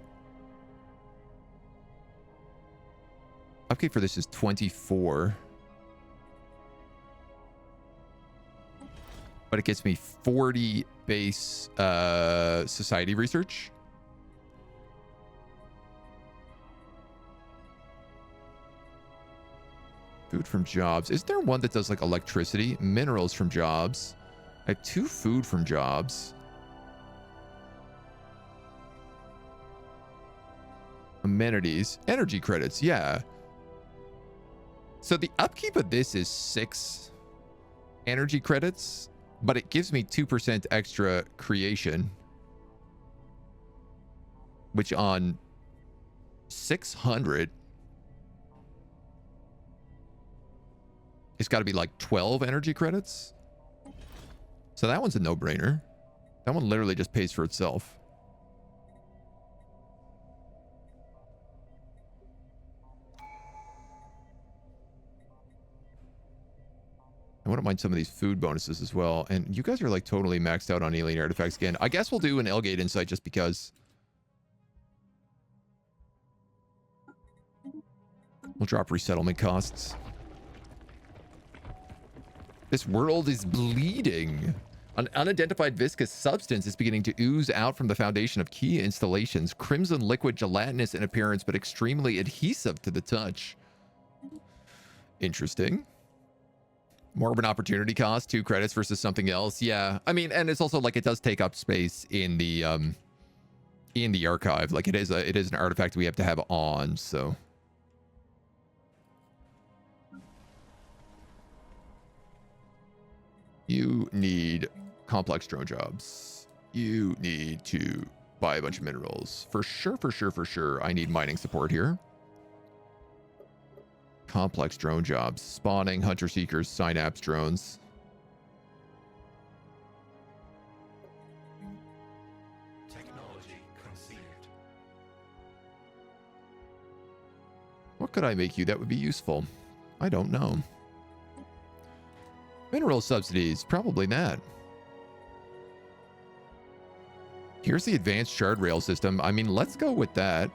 upkeep for this is 24. But it gets me 40 base society research. Food from jobs. Is there one that does like electricity? Minerals from jobs. I have 2 food from jobs. Amenities. Energy credits. Yeah. So the upkeep of this is 6 energy credits, but it gives me 2% extra creation, which on 600, it's got to be like 12 energy credits. So that one's a no-brainer. That one literally just pays for itself. I wouldn't mind some of these food bonuses as well. And you guys are like totally maxed out on alien artifacts again. I guess we'll do an Elgate Insight just because. We'll drop resettlement costs. This world is bleeding. An unidentified viscous substance is beginning to ooze out from the foundation of key installations. Crimson liquid, gelatinous in appearance, but extremely adhesive to the touch. Interesting. More of an opportunity cost, 2 credits versus something else. Yeah, I mean, and it's also like it does take up space in the archive. Like it is an artifact we have to have on. So you need complex drone jobs. You need to buy a bunch of minerals for sure. I need mining support here. Complex drone jobs, spawning, hunter seekers, synapse drones. Technology conceived. What could I make you that would be useful? I don't know. Mineral subsidies, probably not. Here's the advanced shard rail system. I mean, let's go with that.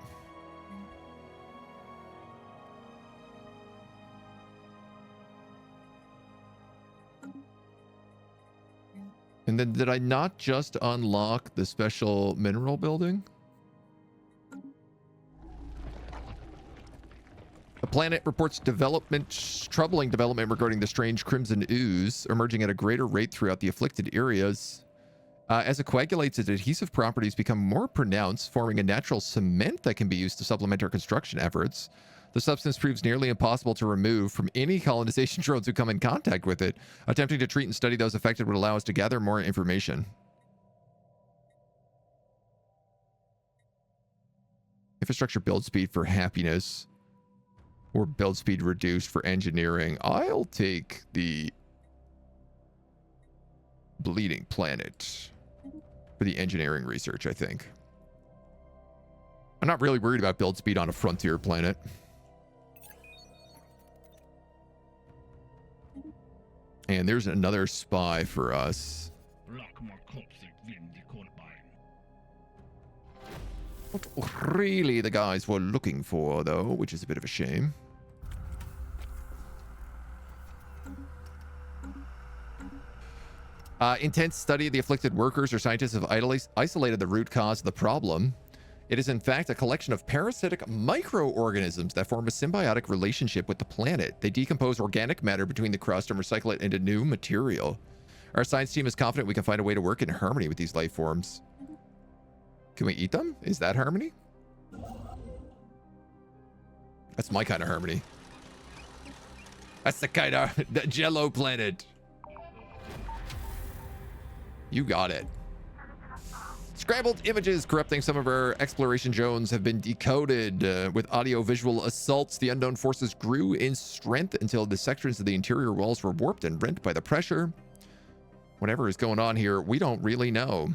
And then did I not just unlock the special mineral building? The planet reports troubling development regarding the strange crimson ooze emerging at a greater rate throughout the afflicted areas. As it coagulates, its adhesive properties become more pronounced, forming a natural cement that can be used to supplement our construction efforts. The substance proves nearly impossible to remove from any colonization drones who come in contact with it. Attempting to treat and study those affected would allow us to gather more information. Infrastructure build speed for happiness. Or build speed reduced for engineering. I'll take the bleeding planet for the engineering research, I think. I'm not really worried about build speed on a frontier planet. And there's another spy for us. Not really the guys we're looking for, though, which is a bit of a shame. Intense study of the afflicted workers or scientists have isolated the root cause of the problem. It is, in fact, a collection of parasitic microorganisms that form a symbiotic relationship with the planet. They decompose organic matter between the crust and recycle it into new material. Our science team is confident we can find a way to work in harmony with these life forms. Can we eat them? Is that harmony? That's my kind of harmony. That's the kind of the Jello planet. You got it. Scrambled images corrupting some of our exploration zones have been decoded. With audio-visual assaults, the unknown forces grew in strength until the sections of the interior walls were warped and rent by the pressure. Whatever is going on here, we don't really know.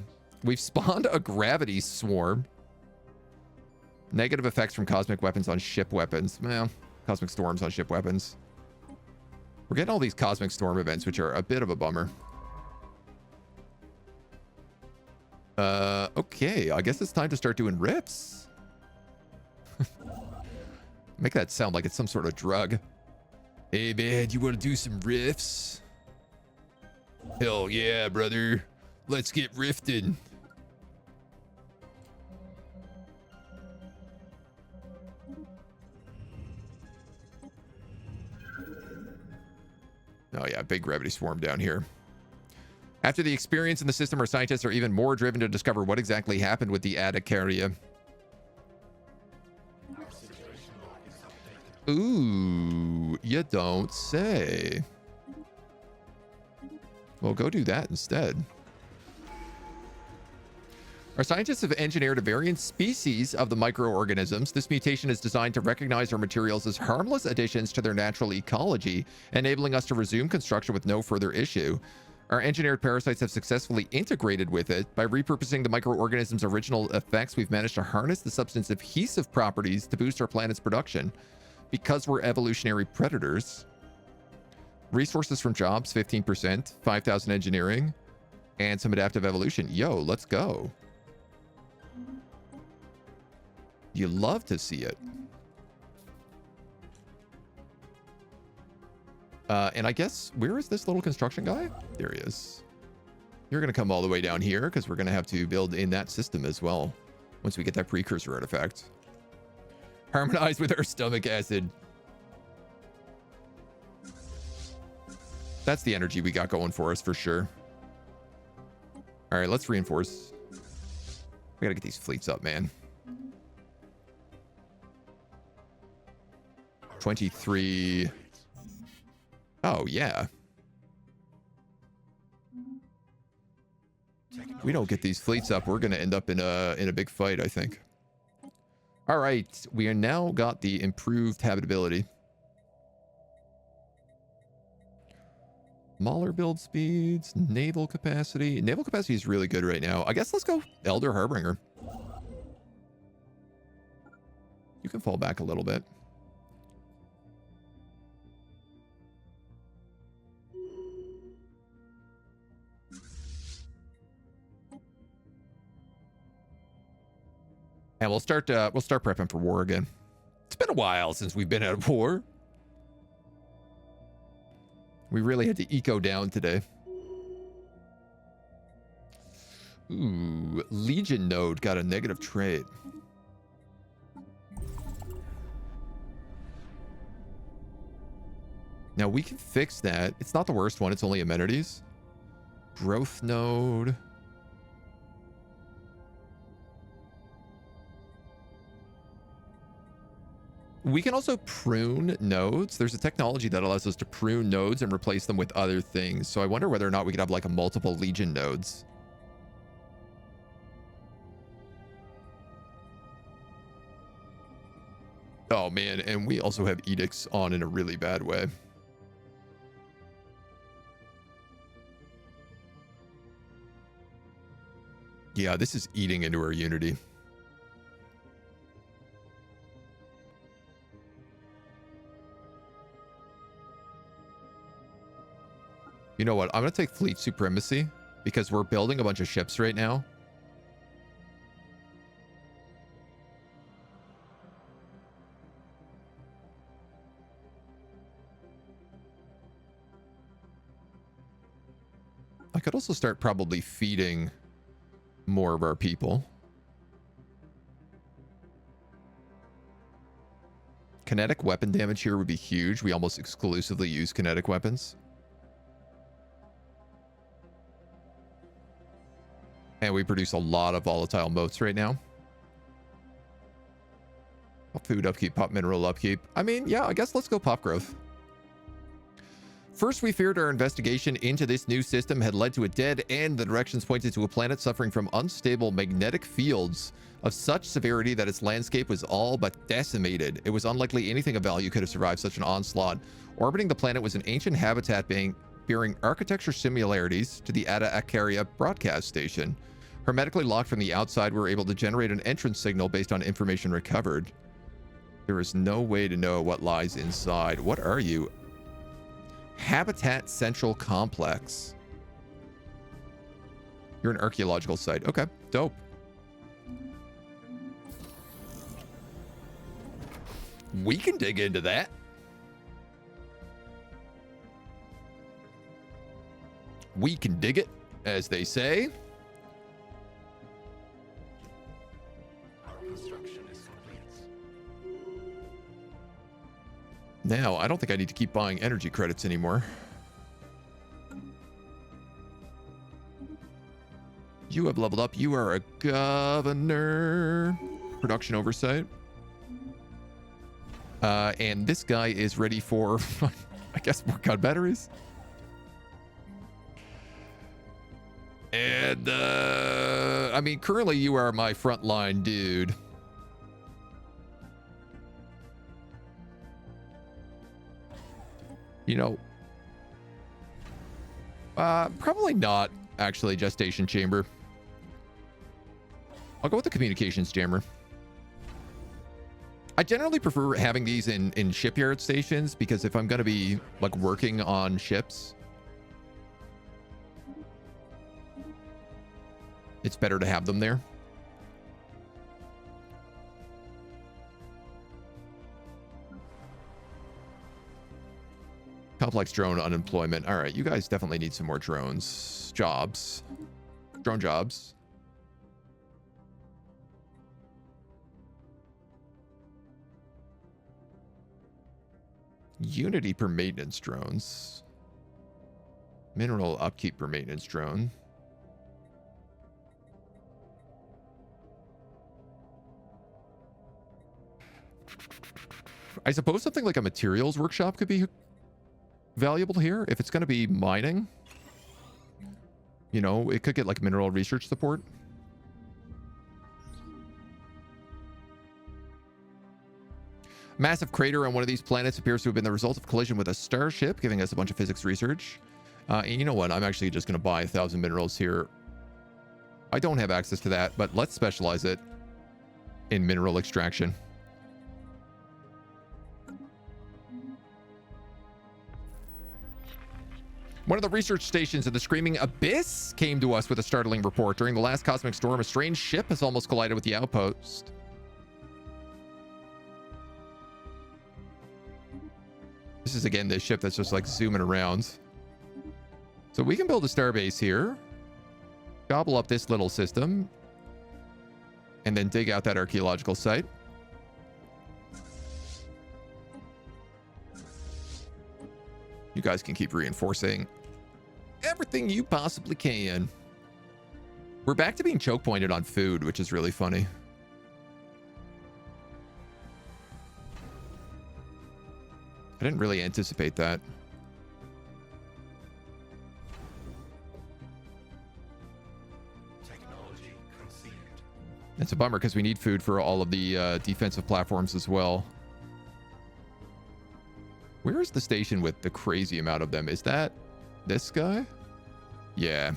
We've spawned a gravity swarm. Negative effects from cosmic weapons on ship weapons. Well, cosmic storms on ship weapons. We're getting all these cosmic storm events, which are a bit of a bummer. Okay, I guess it's time to start doing rips. Make that sound like it's some sort of drug. Hey man, you want to do some riffs? Hell yeah, brother. Let's get rifting. Oh yeah, big gravity swarm down here. After the experience in the system, our scientists are even more driven to discover what exactly happened with the Adicaria. Ooh, you don't say. Well, go do that instead. Our scientists have engineered a variant species of the microorganisms. This mutation is designed to recognize our materials as harmless additions to their natural ecology, enabling us to resume construction with no further issue. Our engineered parasites have successfully integrated with it. By repurposing the microorganism's original effects, we've managed to harness the substance's adhesive properties to boost our planet's production. Because we're evolutionary predators. Resources from jobs, 15%, 5,000 engineering, and some adaptive evolution. Yo, let's go. You love to see it. And I guess, where is this little construction guy? There he is. You're going to come all the way down here because we're going to have to build in that system as well once we get that precursor artifact. Harmonize with our stomach acid. That's the energy we got going for us for sure. All right, let's reinforce. We got to get these fleets up, man. 23. Oh, yeah. We don't get these fleets up, we're going to end up in a big fight, I think. All right, we are now got the improved habitability. Mauler build speeds, naval capacity. Naval capacity is really good right now. I guess let's go Elder Harbinger. You can fall back a little bit. And we'll start prepping for war again. It's been a while since we've been at war. We really had to eco down today. Ooh, Legion node got a negative trait. Now we can fix that. It's not the worst one. It's only amenities. Growth node. We can also prune nodes. There's a technology that allows us to prune nodes and replace them with other things. So I wonder whether or not we could have like a multiple Legion nodes. Oh man, and we also have edicts on in a really bad way. Yeah, this is eating into our unity. You know what? I'm going to take fleet supremacy because we're building a bunch of ships right now. I could also start probably feeding more of our people. Kinetic weapon damage here would be huge. We almost exclusively use kinetic weapons. And we produce a lot of volatile motes right now. Pop food upkeep, pop mineral upkeep. I mean, yeah, I guess let's go pop growth. First, we feared our investigation into this new system had led to a dead end. The directions pointed to a planet suffering from unstable magnetic fields of such severity that its landscape was all but decimated. It was unlikely anything of value could have survived such an onslaught. Orbiting the planet was an ancient habitat bearing architecture similarities to the Ada Acaria broadcast station. Hermetically locked from the outside, we were able to generate an entrance signal based on information recovered. There is no way to know what lies inside. What are you? Habitat Central Complex. You're an archaeological site. Okay, dope. We can dig into that. We can dig it, as they say. Our construction is complete. Now, I don't think I need to keep buying energy credits anymore. You have leveled up. You are a governor. Production oversight. And this guy is ready for, I guess, work on batteries. And, I mean, currently you are my frontline dude. You know, probably not, actually, gestation chamber. I'll go with the communications jammer. I generally prefer having these in shipyard stations because if I'm going to be, like, working on ships, it's better to have them there. Complex drone unemployment. All right, you guys definitely need some more drones. Jobs. Drone jobs. Unity per maintenance drones. Mineral upkeep per maintenance drone. I suppose something like a materials workshop could be valuable here if it's going to be mining. You know, it could get like mineral research support. Massive crater on one of these planets appears to have been the result of collision with a starship, giving us a bunch of physics research. And you know what? I'm actually just going to buy 1,000 minerals here. I don't have access to that, but let's specialize it in mineral extraction. One of the research stations in the Screaming Abyss came to us with a startling report. During the last cosmic storm, a strange ship has almost collided with the outpost. This is, again, this ship that's just, like, zooming around. So we can build a starbase here. Gobble up this little system. And then dig out that archaeological site. You guys can keep reinforcing everything you possibly can. We're back to being choke pointed on food, which is really funny. I didn't really anticipate that. Technology conceived. It's a bummer because we need food for all of the defensive platforms as well. Where is the station with the crazy amount of them? Is that this guy? Yeah.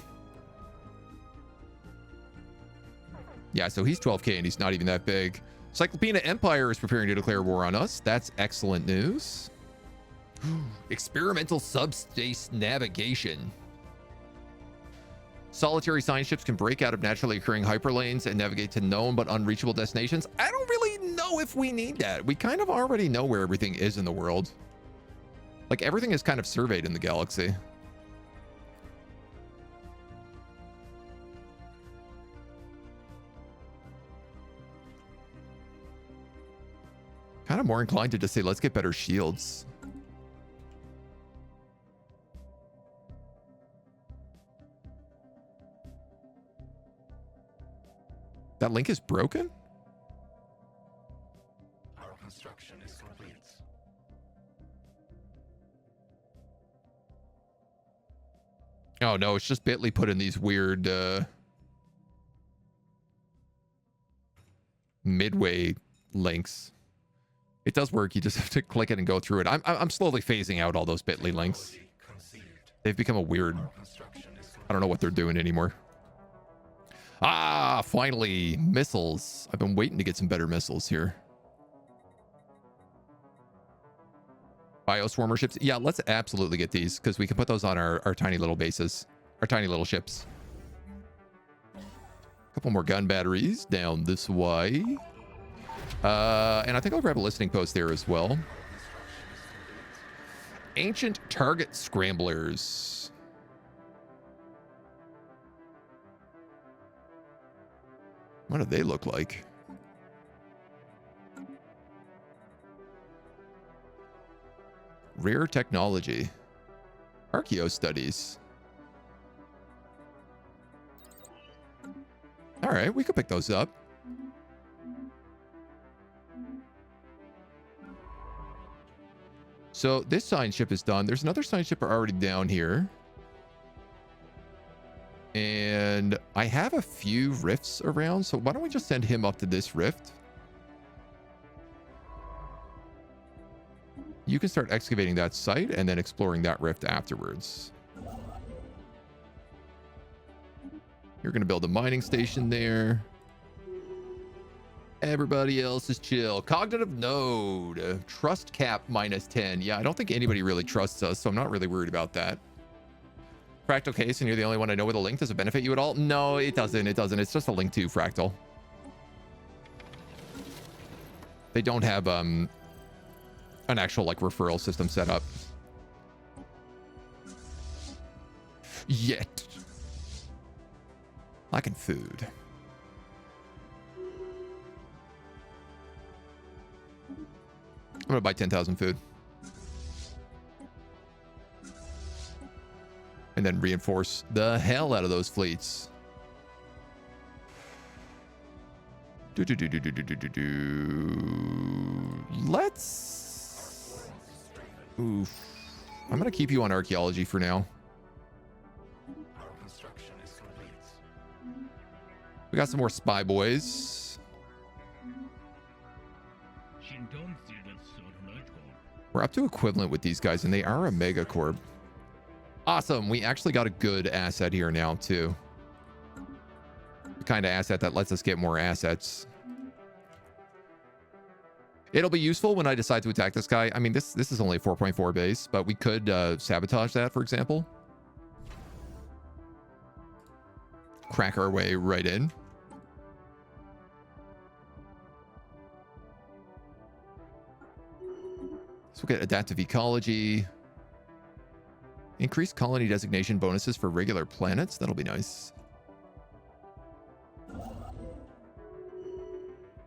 Yeah, so he's 12K and he's not even that big. Cyclopean Empire is preparing to declare war on us. That's excellent news. Experimental subspace navigation. Solitary science ships can break out of naturally occurring hyperlanes and navigate to known but unreachable destinations. I don't really know if we need that. We kind of already know where everything is in the world. Like, everything is kind of surveyed in the galaxy. Kind of more inclined to just say, let's get better shields. That link is broken? Our construction is complete. Oh no, it's just Bitly put in these weird midway links. It does work. You just have to click it and go through it. I'm slowly phasing out all those Bitly links. Fully conceived. They've become a weird. Our construction is I don't know what they're doing anymore. Ah, finally, missiles. I've been waiting to get some better missiles here. Bioswarmer ships. Yeah, let's absolutely get these because we can put those on our tiny little bases, our tiny little ships. A couple more gun batteries down this way. And I think I'll grab a listening post there as well. Ancient target scramblers. What do they look like? Rare technology. Archaeo studies. All right, we could pick those up. So this science ship is done. There's another science ship already down here. And I have a few rifts around, so why don't we just send him up to this rift? You can start excavating that site and then exploring that rift afterwards. You're going to build a mining station there. Everybody else is chill. Cognitive node. Trust cap -10. Yeah, I don't think anybody really trusts us, so I'm not really worried about that. Fractal case, and you're the only one I know with a link. Does it benefit you at all? No, it doesn't. It doesn't. It's just a link to Fractal. They don't have an actual like referral system set up yet. Lacking food. I'm gonna buy 10,000 food. And then reinforce the hell out of those fleets. Let's... Oof. I'm gonna keep you on archaeology for now. our construction is complete. We got some more spy boys. We're up to equivalent with these guys, and they are a megacorp. Awesome. We actually got a good asset here now, too. The kind of asset that lets us get more assets. It'll be useful when I decide to attack this guy. I mean, this is only a 4.4 base, but we could sabotage that, for example. Crack our way right in. So we'll get adaptive ecology. Increased colony designation bonuses for regular planets. That'll be nice.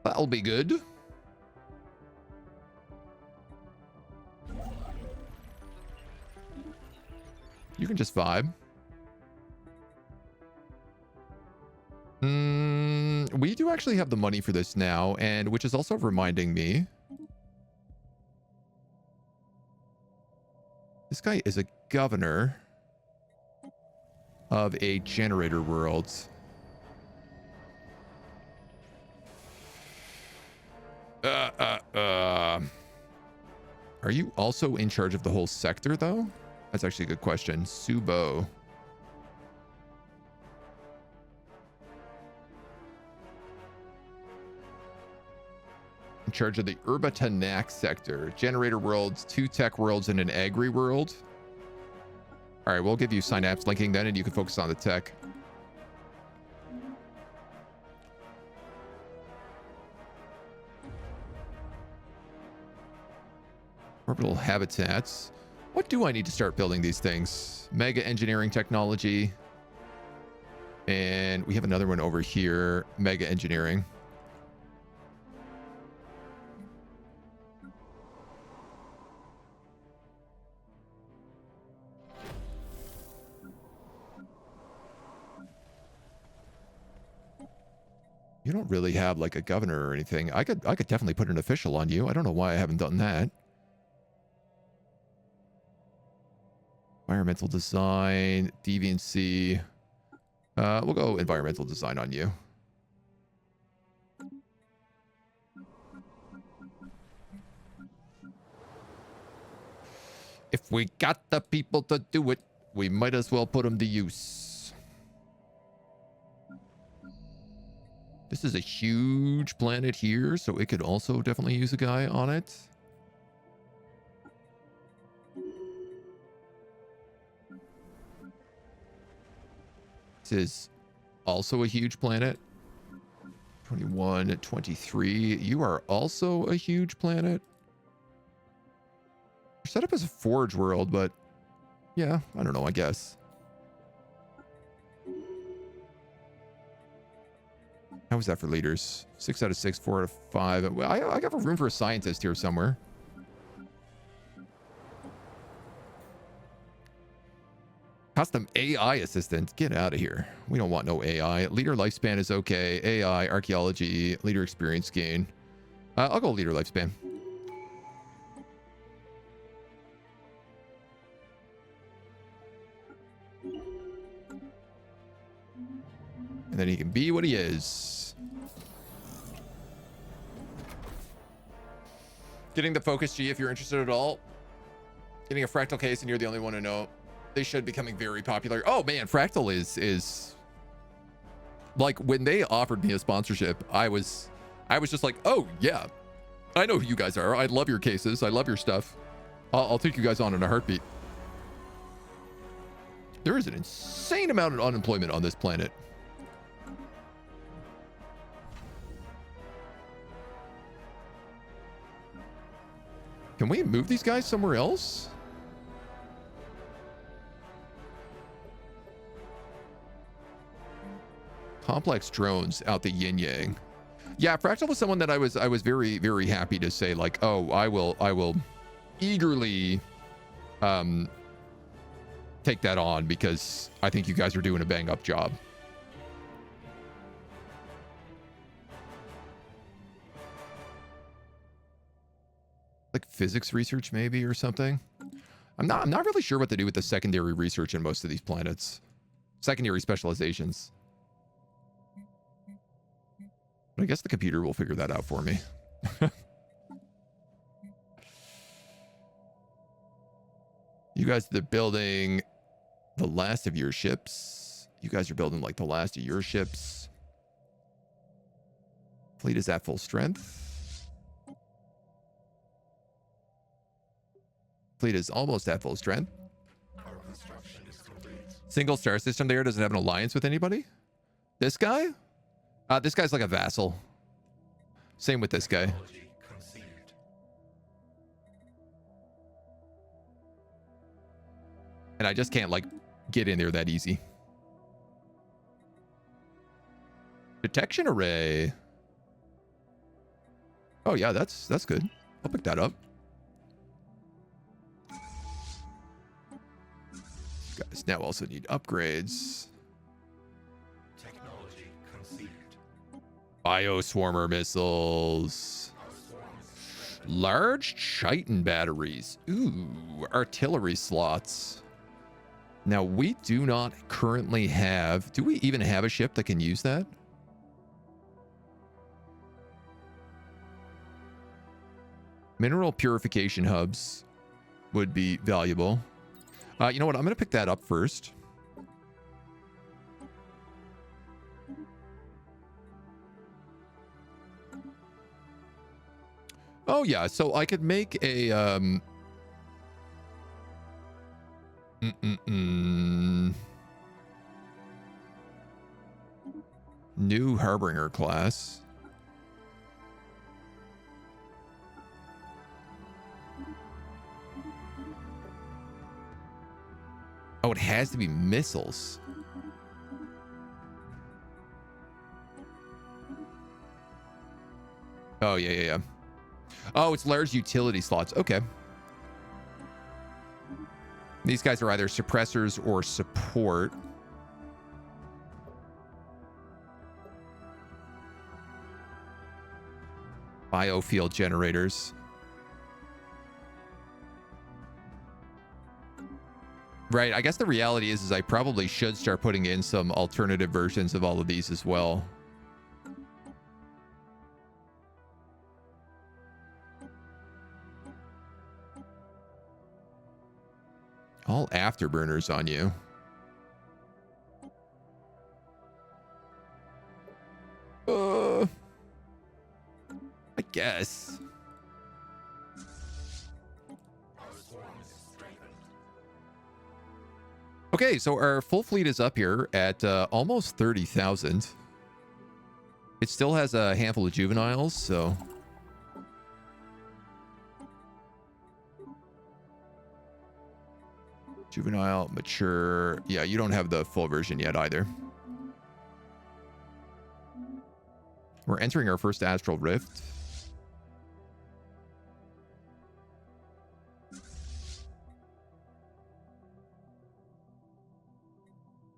That'll be good. You can just vibe. We do actually have the money for this now, and which is also reminding me. This guy is a governor of a generator world. Are you also in charge of the whole sector, though? That's actually a good question. Subo. In charge of the Urbatanak sector. Generator worlds, 2 tech worlds, and an agri world. All right, we'll give you synapse linking then, and you can focus on the tech. Orbital habitats. What do I need to start building these things? Mega engineering technology. And we have another one over here. Mega engineering. You don't really have like a governor or anything. I could definitely put an official on you. I don't know why I haven't done that. Environmental design, deviancy. We'll go environmental design on you. If we got the people to do it, we might as well put them to use. This is a huge planet here, so it could also definitely use a guy on it. This is also a huge planet. 21, 23. You are also a huge planet. You're set up as a forge world, but yeah, I don't know, I guess. How was that for leaders? 6 out of 6, 4 out of 5. Well, I got room for a scientist here somewhere. Custom AI assistant. Get out of here. We don't want no AI. Leader lifespan is okay. AI, archaeology, leader experience gain. I'll go leader lifespan. And then he can be what he is. Getting the focus G if you're interested at all. Getting a fractal case and you're the only one to know. They should be becoming very popular. Oh man, fractal is like when they offered me a sponsorship, I was just like, oh yeah, I know who you guys are. I love your cases. I love your stuff. I'll take you guys on in a heartbeat. There is an insane amount of unemployment on this planet. Can we move these guys somewhere else? Complex drones out the yin yang. Yeah, Fractal was someone that I was very, very happy to say like, oh, I will eagerly take that on because I think you guys are doing a bang up job. Like physics research maybe or something. I'm not really sure what to do with the secondary research in most of these planets. Secondary specializations. But I guess the computer will figure that out for me. You guys are building the last of your ships. You guys are building like the last of your ships. Fleet is at full strength. Fleet is almost at full strength. Our construction is complete. Single star system there. Does it have an alliance with anybody? This guy? This guy's like a vassal. Same with this guy. Technology conceived. And I just can't like get in there that easy. Detection array. Oh yeah, that's good. I'll pick that up. Guys now also need upgrades. Technology conceived. Bioswarmer missiles. Large chitin batteries. Ooh, artillery slots. Now, we do not currently have... Do we even have a ship that can use that? Mineral purification hubs would be valuable. You know what? I'm going to pick that up first. Oh, yeah. So I could make a... New Harbinger class. Oh, it has to be missiles. Oh, yeah. Oh, it's large utility slots. Okay. These guys are either suppressors or support. Biofield generators. Right. I guess the reality is I probably should start putting in some alternative versions of all of these as well. All afterburners on you. I guess. Okay, so our full fleet is up here at almost 30,000. It still has a handful of juveniles, so... Juvenile, mature. Yeah, you don't have the full version yet either. We're entering our first astral rift.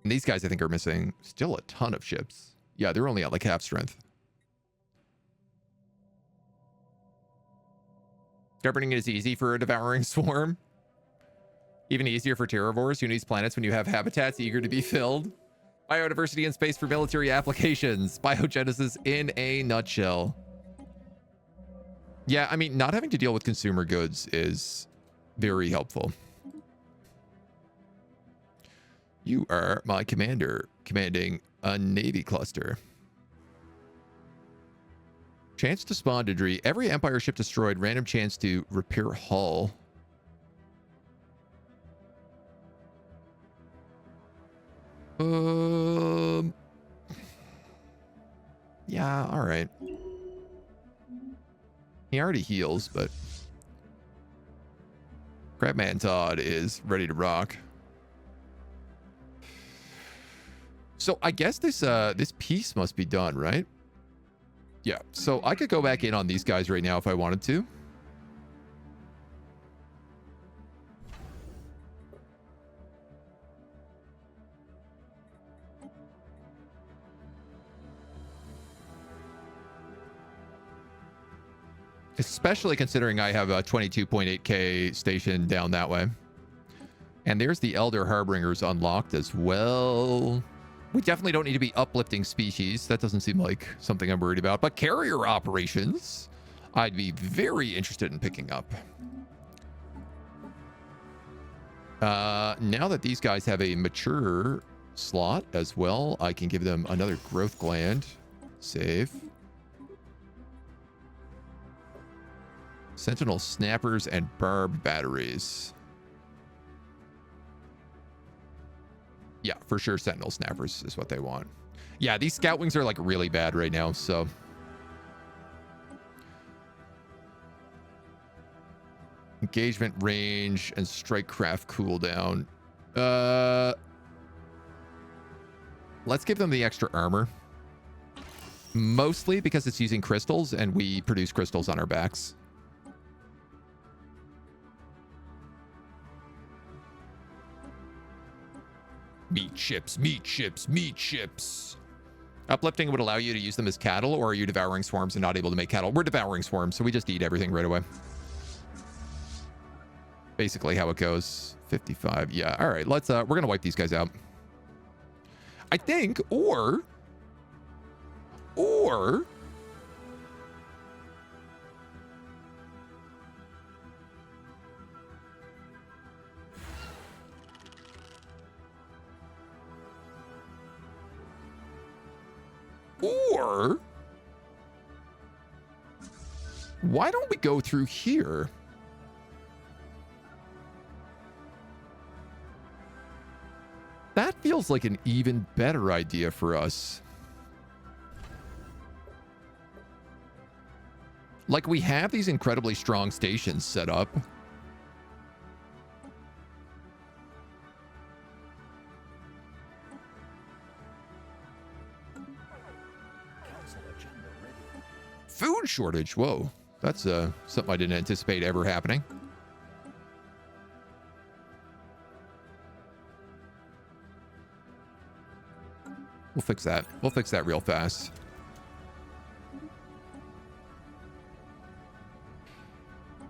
And these guys, I think, are missing still a ton of ships. Yeah, they're only at like half strength. Governing is easy for a devouring swarm. Even easier for terravores who needs planets when you have habitats eager to be filled. Biodiversity in space for military applications. Biogenesis in a nutshell. Yeah, I mean, not having to deal with consumer goods is very helpful. You are my commander, commanding a Navy cluster. Chance to spawn debris. Every Empire ship destroyed. Random chance to repair hull. Yeah, all right. He already heals, but Crabman Todd is ready to rock. So I guess this piece must be done, right? Yeah, so I could go back in on these guys right now if I wanted to. Especially considering I have a 22.8k station down that way. And there's the Elder Harbingers unlocked as well. We definitely don't need to be uplifting species. That doesn't seem like something I'm worried about. But carrier operations, I'd be very interested in picking up. Now that these guys have a mature slot as well, I can give them another growth gland. Save. Sentinel snappers and barb batteries. Yeah, for sure Sentinel snappers is what they want. Yeah, these scout wings are like really bad right now, so. Engagement range and strike craft cooldown. Let's give them the extra armor. Mostly because it's using crystals and we produce crystals on our backs. Meat ships, meat ships, meat ships. Uplifting would allow you to use them as cattle, or are you devouring swarms and not able to make cattle? We're devouring swarms, so we just eat everything right away. Basically how it goes. 55. Yeah, all right. Let's we're gonna wipe these guys out. I think, or why don't we go through here? That feels like an even better idea for us. Like, we have these incredibly strong stations set up. Food shortage. Whoa. That's something I didn't anticipate ever happening. We'll fix that. We'll fix that real fast.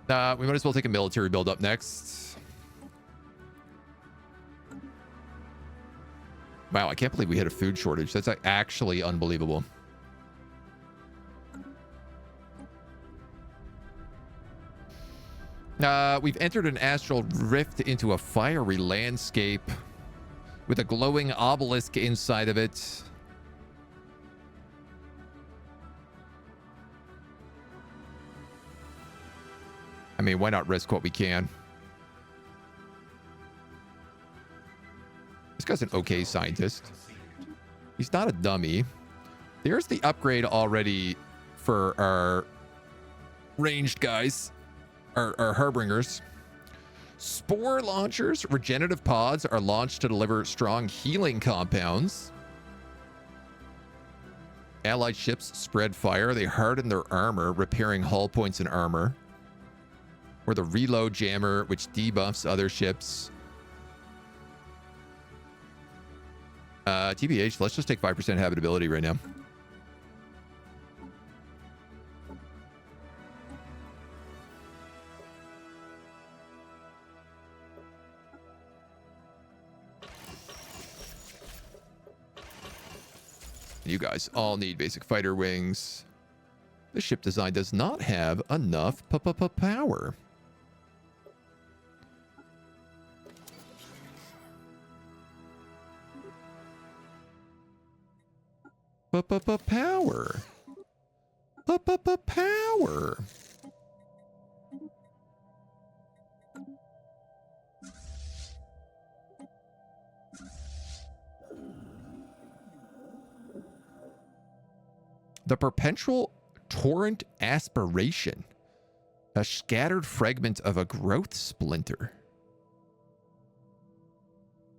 We might as well take a military build up next. Wow, I can't believe we had a food shortage. That's actually unbelievable. We've entered an astral rift into a fiery landscape with a glowing obelisk inside of it. I mean, why not risk what we can? This guy's an okay scientist. He's not a dummy. There's the upgrade already for our ranged guys, our harbingers. Spore launchers, regenerative pods are launched to deliver strong healing compounds. Allied ships spread fire. They harden their armor, repairing hull points in armor. Or the reload jammer, which debuffs other ships. TBH, let's just take 5% habitability right now. You guys all need basic fighter wings. This ship design does not have enough power. Power. Power. The perpetual torrent aspiration. A scattered fragment of a growth splinter.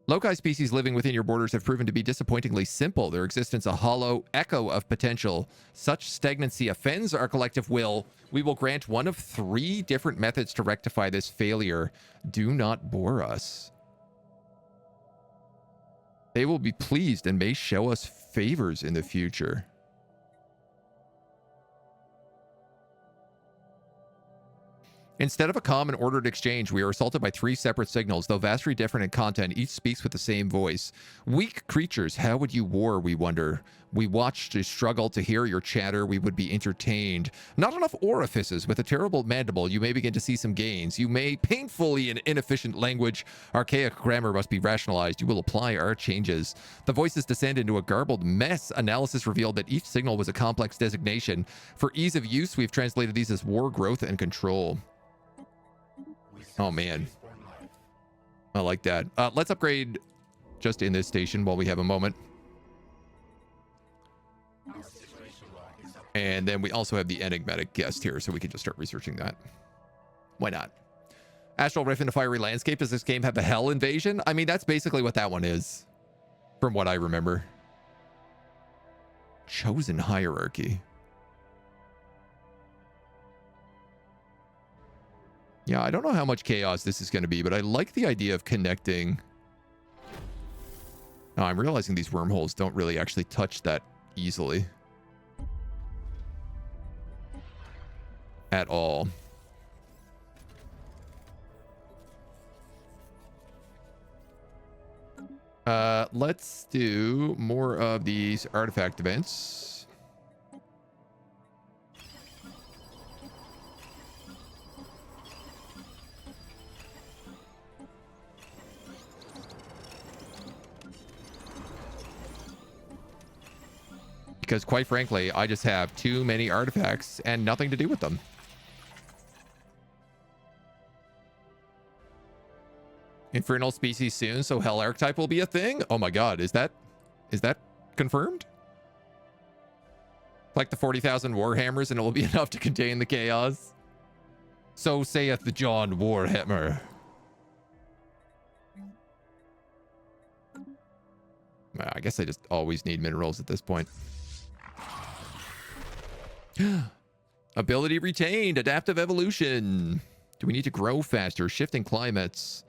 Loci species living within your borders have proven to be disappointingly simple. Their existence a hollow echo of potential. Such stagnancy offends our collective will. We will grant one of 3 different methods to rectify this failure. Do not bore us. They will be pleased and may show us favors in the future. Instead of a calm and ordered exchange, we are assaulted by 3 separate signals. Though vastly different in content, each speaks with the same voice. Weak creatures, how would you war, we wonder? We watch to struggle to hear your chatter, we would be entertained. Not enough orifices. With a terrible mandible, you may begin to see some gains. You may painfully in inefficient language. Archaic grammar must be rationalized. You will apply our changes. The voices descend into a garbled mess. Analysis revealed that each signal was a complex designation. For ease of use, we've translated these as war, growth, and control. Oh, man. I like that. Let's upgrade just in this station while we have a moment. And then we also have the enigmatic guest here, so we can just start researching that. Why not? Astral Rift in a fiery landscape. Does this game have a hell invasion? I mean, that's basically what that one is, from what I remember. Chosen hierarchy. Yeah, I don't know how much chaos this is going to be, but I like the idea of connecting. Now, I'm realizing these wormholes don't really actually touch that easily. At all. Let's do more of these artifact events. Because quite frankly, I just have too many artifacts and nothing to do with them. Infernal species soon, so Hell archetype will be a thing? Oh my god, is that confirmed? Like the 40,000 Warhammers and it will be enough to contain the chaos? So saith the John Warhammer. I guess I just always need minerals at this point. Ability retained. Adaptive evolution. Do we need to grow faster? Shifting climates.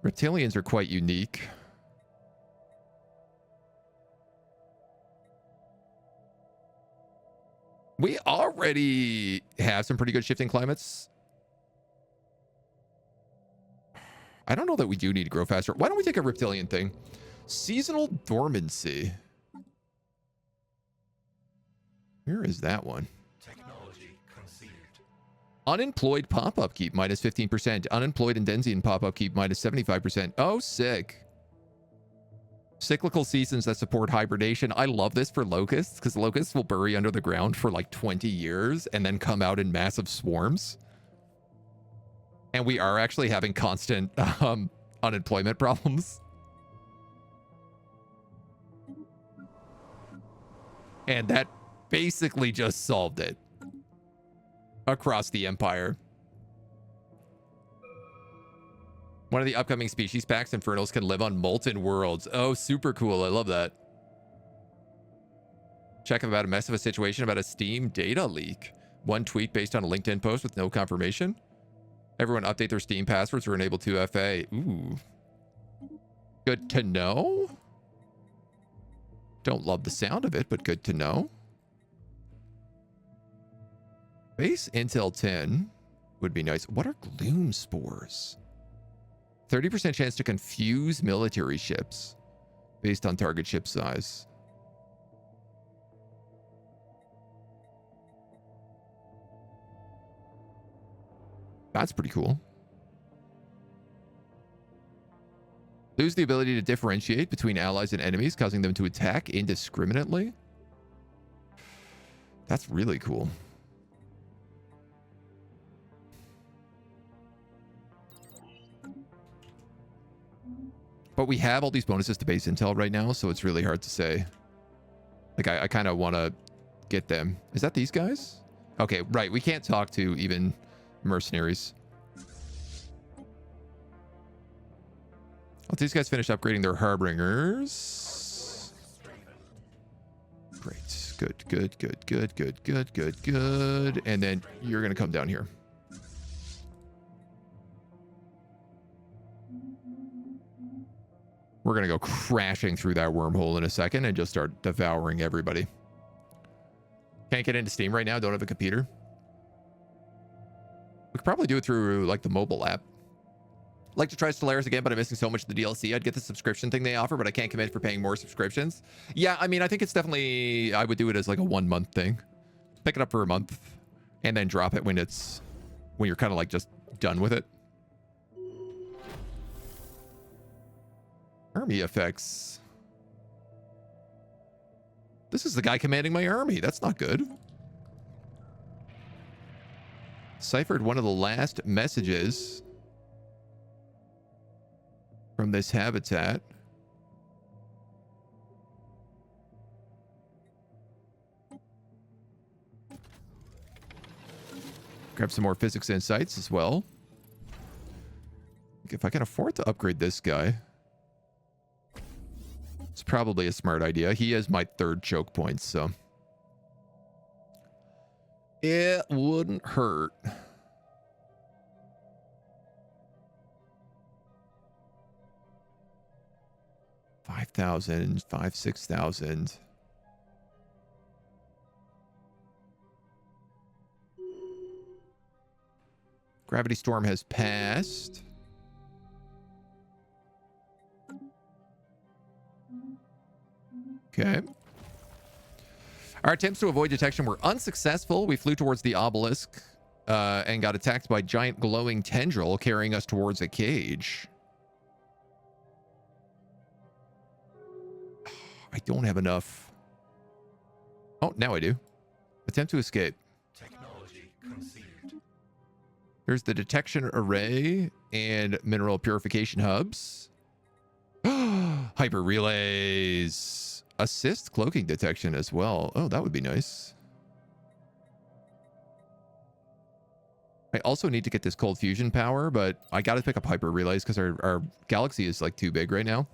Reptilians are quite unique. We already have some pretty good shifting climates. I don't know that we do need to grow faster. Why don't we take a reptilian thing? Seasonal dormancy. Where is that one? Technology conceived. Unemployed pop-up keep minus 15%. Unemployed Indenzian pop-up keep minus 75%. Oh, sick. Cyclical seasons that support hibernation. I love this for locusts because locusts will bury under the ground for like 20 years and then come out in massive swarms. And we are actually having constant unemployment problems. And that basically just solved it across the empire. One of the upcoming species packs, Infernals, can live on molten worlds. Oh, super cool. I love that. Check about a mess of a situation about a Steam data leak. One tweet based on a LinkedIn post with no confirmation. Everyone update their Steam passwords or enable 2FA. Ooh. Good to know. Don't love the sound of it, but good to know. Base Intel 10 would be nice. What are gloom spores? 30% chance to confuse military ships based on target ship size. That's pretty cool. Lose the ability to differentiate between allies and enemies, causing them to attack indiscriminately. That's really cool. But we have all these bonuses to base intel right now, so it's really hard to say. Like, I kind of want to get them. Is that these guys? Okay, right. We can't talk to even mercenaries. Let these guys finish upgrading their harbingers. Great. Good, good, good, good, good, good, good, good. And then you're going to come down here. We're going to go crashing through that wormhole in a second and just start devouring everybody. Can't get into Steam right now. Don't have a computer. We could probably do it through like the mobile app. Like to try Stellaris again, but I'm missing so much of the DLC. I'd get the subscription thing they offer, but I can't commit for paying more subscriptions. Yeah, I mean, I think it's definitely, I would do it as like a 1 month thing. Pick it up for a month and then drop it when you're kind of like just done with it. Army effects. This is the guy commanding my army. That's not good. Ciphered one of the last messages from this habitat. Grab some more physics insights as well. If I can afford to upgrade this guy, it's probably a smart idea. He is my 3rd choke point, so it wouldn't hurt. $5,000, $6,000. Gravity storm has passed. Okay. Our attempts to avoid detection were unsuccessful. We flew towards the obelisk and got attacked by a giant glowing tendril carrying us towards a cage. I don't have enough. Oh, now I do. Attempt to escape. Technology conceived. There's the detection array and mineral purification hubs. Hyper relays. Assist cloaking detection as well. Oh, that would be nice. I also need to get this cold fusion power, but I got to pick up hyper relays because our galaxy is like too big right now.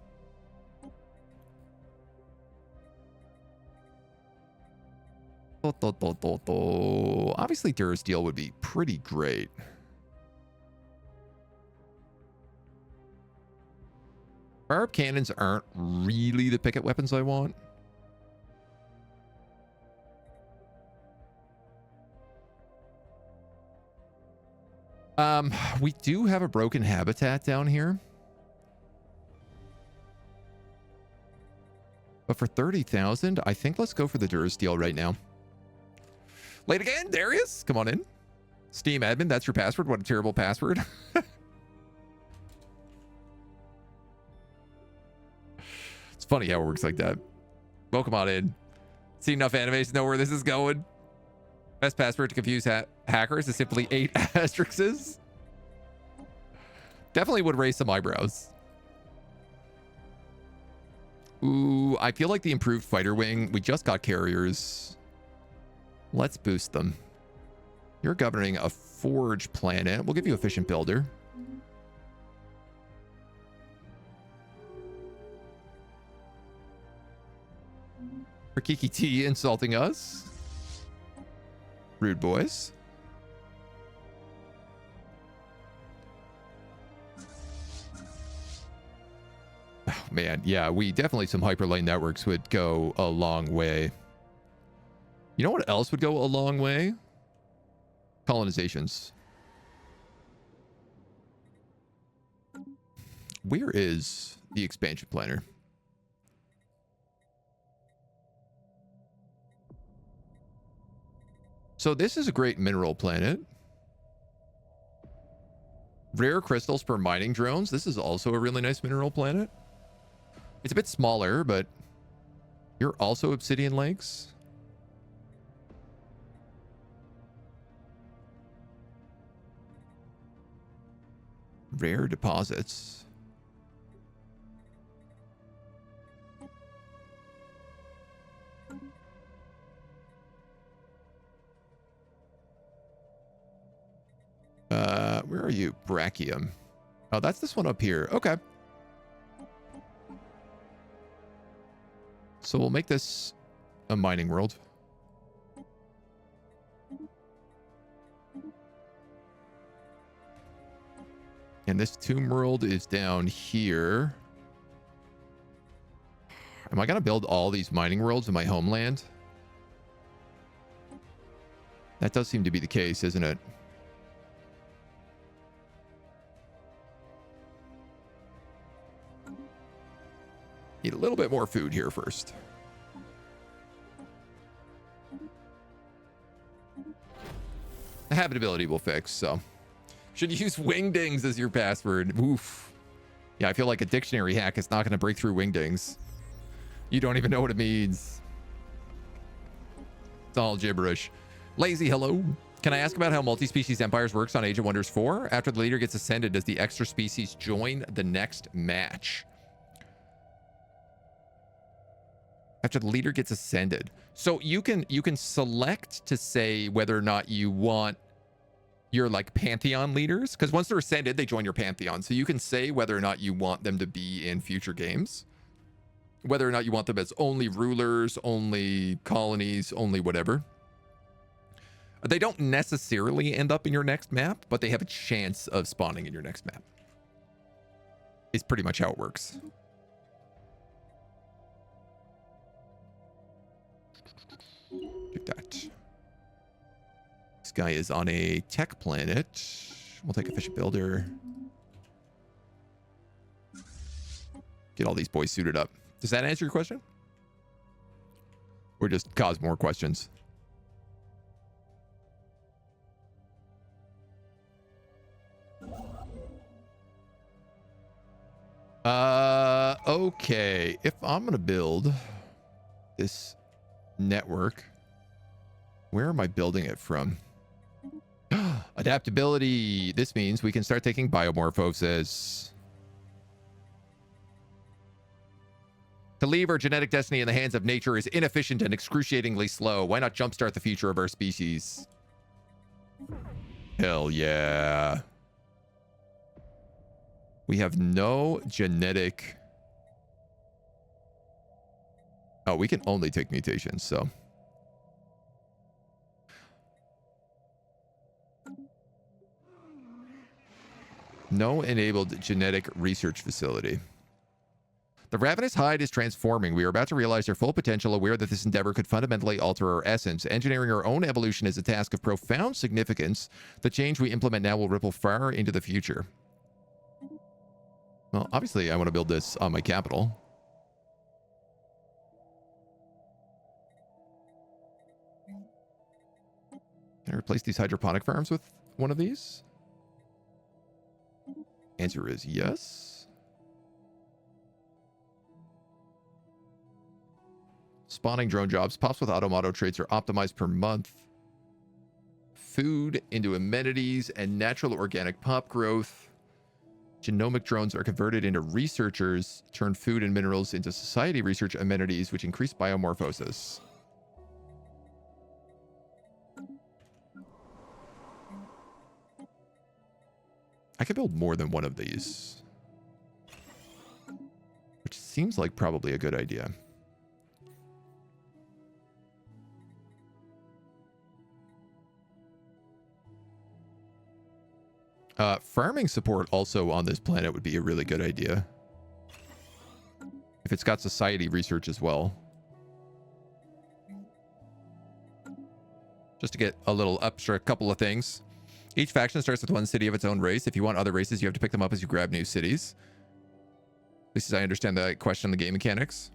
Obviously, Durasteel would be pretty great. Barb cannons aren't really the picket weapons I want. We do have a broken habitat down here. But for 30,000, I think let's go for the Durasteel right now. Late again, Darius. Come on in. Steam admin, that's your password. What a terrible password. It's funny how it works like that. Welcome on in. See enough animes to know where this is going. Best password to confuse hackers is simply 8 asterisks. Definitely would raise some eyebrows. Ooh, I feel like the improved fighter wing. We just got carriers. Let's boost them. You're governing a forge planet. We'll give you efficient builder. For Kiki T insulting us. Rude boys. Oh, man, yeah, definitely some hyperlane networks would go a long way. You know what else would go a long way? Colonizations. Where is the expansion planner? So this is a great mineral planet. Rare crystals for mining drones. This is also a really nice mineral planet. It's a bit smaller, but you're also obsidian lakes. Rare deposits. Where are you? Brachium. Oh, that's this one up here. Okay. So we'll make this a mining world. And this tomb world is down here. Am I going to build all these mining worlds in my homeland? That does seem to be the case, isn't it? Eat a little bit more food here first. The habitability will fix, so. Should use wingdings as your password. Oof. Yeah, I feel like a dictionary hack is not going to break through wingdings. You don't even know what it means. It's all gibberish. Lazy, hello. Can I ask about how multi-species empires works on Age of Wonders 4? After the leader gets ascended, does the extra species join the next match? After the leader gets ascended. So you can select to say whether or not you want your like pantheon leaders, because once they're ascended, they join your pantheon. So you can say whether or not you want them to be in future games, whether or not you want them as only rulers, only colonies, only whatever. They don't necessarily end up in your next map, but they have a chance of spawning in your next map. It's pretty much how it works. Take that. This guy is on a tech planet. We'll take efficient builder. Get all these boys suited up. Does that answer your question? Or just cause more questions? Okay. If I'm going to build this network, where am I building it from? Adaptability. This means we can start taking biomorphosis. To leave our genetic destiny in the hands of nature is inefficient and excruciatingly slow. Why not jumpstart the future of our species? Hell yeah. We have no genetic... Oh, we can only take mutations, so... No enabled genetic research facility. The ravenous hide is transforming. We are about to realize their full potential, aware that this endeavor could fundamentally alter our essence. Engineering our own evolution is a task of profound significance. The change we implement now will ripple far into the future. Well, obviously, I want to build this on my capital. Can I replace these hydroponic farms with one of these? Answer is yes. Spawning drone jobs. Pops with auto traits are optimized per month. Food into amenities and natural organic pop growth. Genomic drones are converted into researchers, turn food and minerals into society research amenities, which increase biomorphosis. I could build more than one of these, which seems like probably a good idea. Farming support also on this planet would be a really good idea. If it's got society research as well. Just to get a little extra couple of things. Each faction starts with one city of its own race. If you want other races, you have to pick them up as you grab new cities. At least as I understand the question on the game mechanics.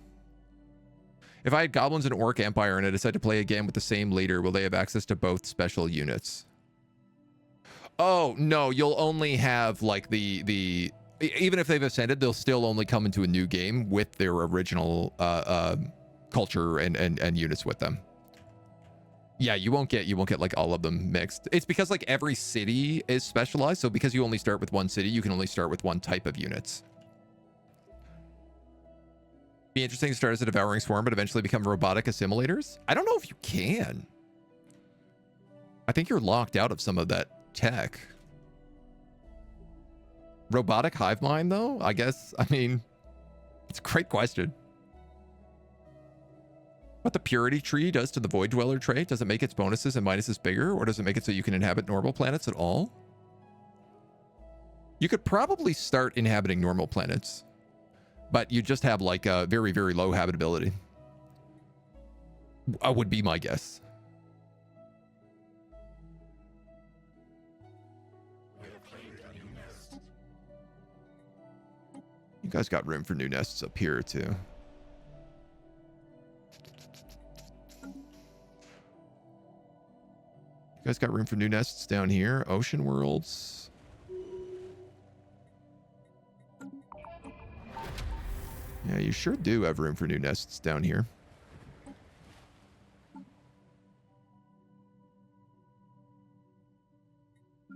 If I had goblins and orc empire and I decide to play again with the same leader, will they have access to both special units? Oh, no, you'll only have like the even if they've ascended, they'll still only come into a new game with their original culture and units with them. Yeah, you won't get like all of them mixed. It's because like every city is specialized, so because you only start with one city, you can only start with one type of units. Be interesting to start as a devouring swarm, but eventually become robotic assimilators. I don't know if you can. I think you're locked out of some of that tech. Robotic hive mind, though? I guess, I mean, it's a great question. What the purity tree does to the void dweller trait? Does it make its bonuses and minuses bigger, or does it make it so you can inhabit normal planets at all? You could probably start inhabiting normal planets, but you just have like a very, very low habitability. Would be my guess. You guys got room for new nests up here, too. You guys got room for new nests down here. Ocean worlds. Yeah, you sure do have room for new nests down here. I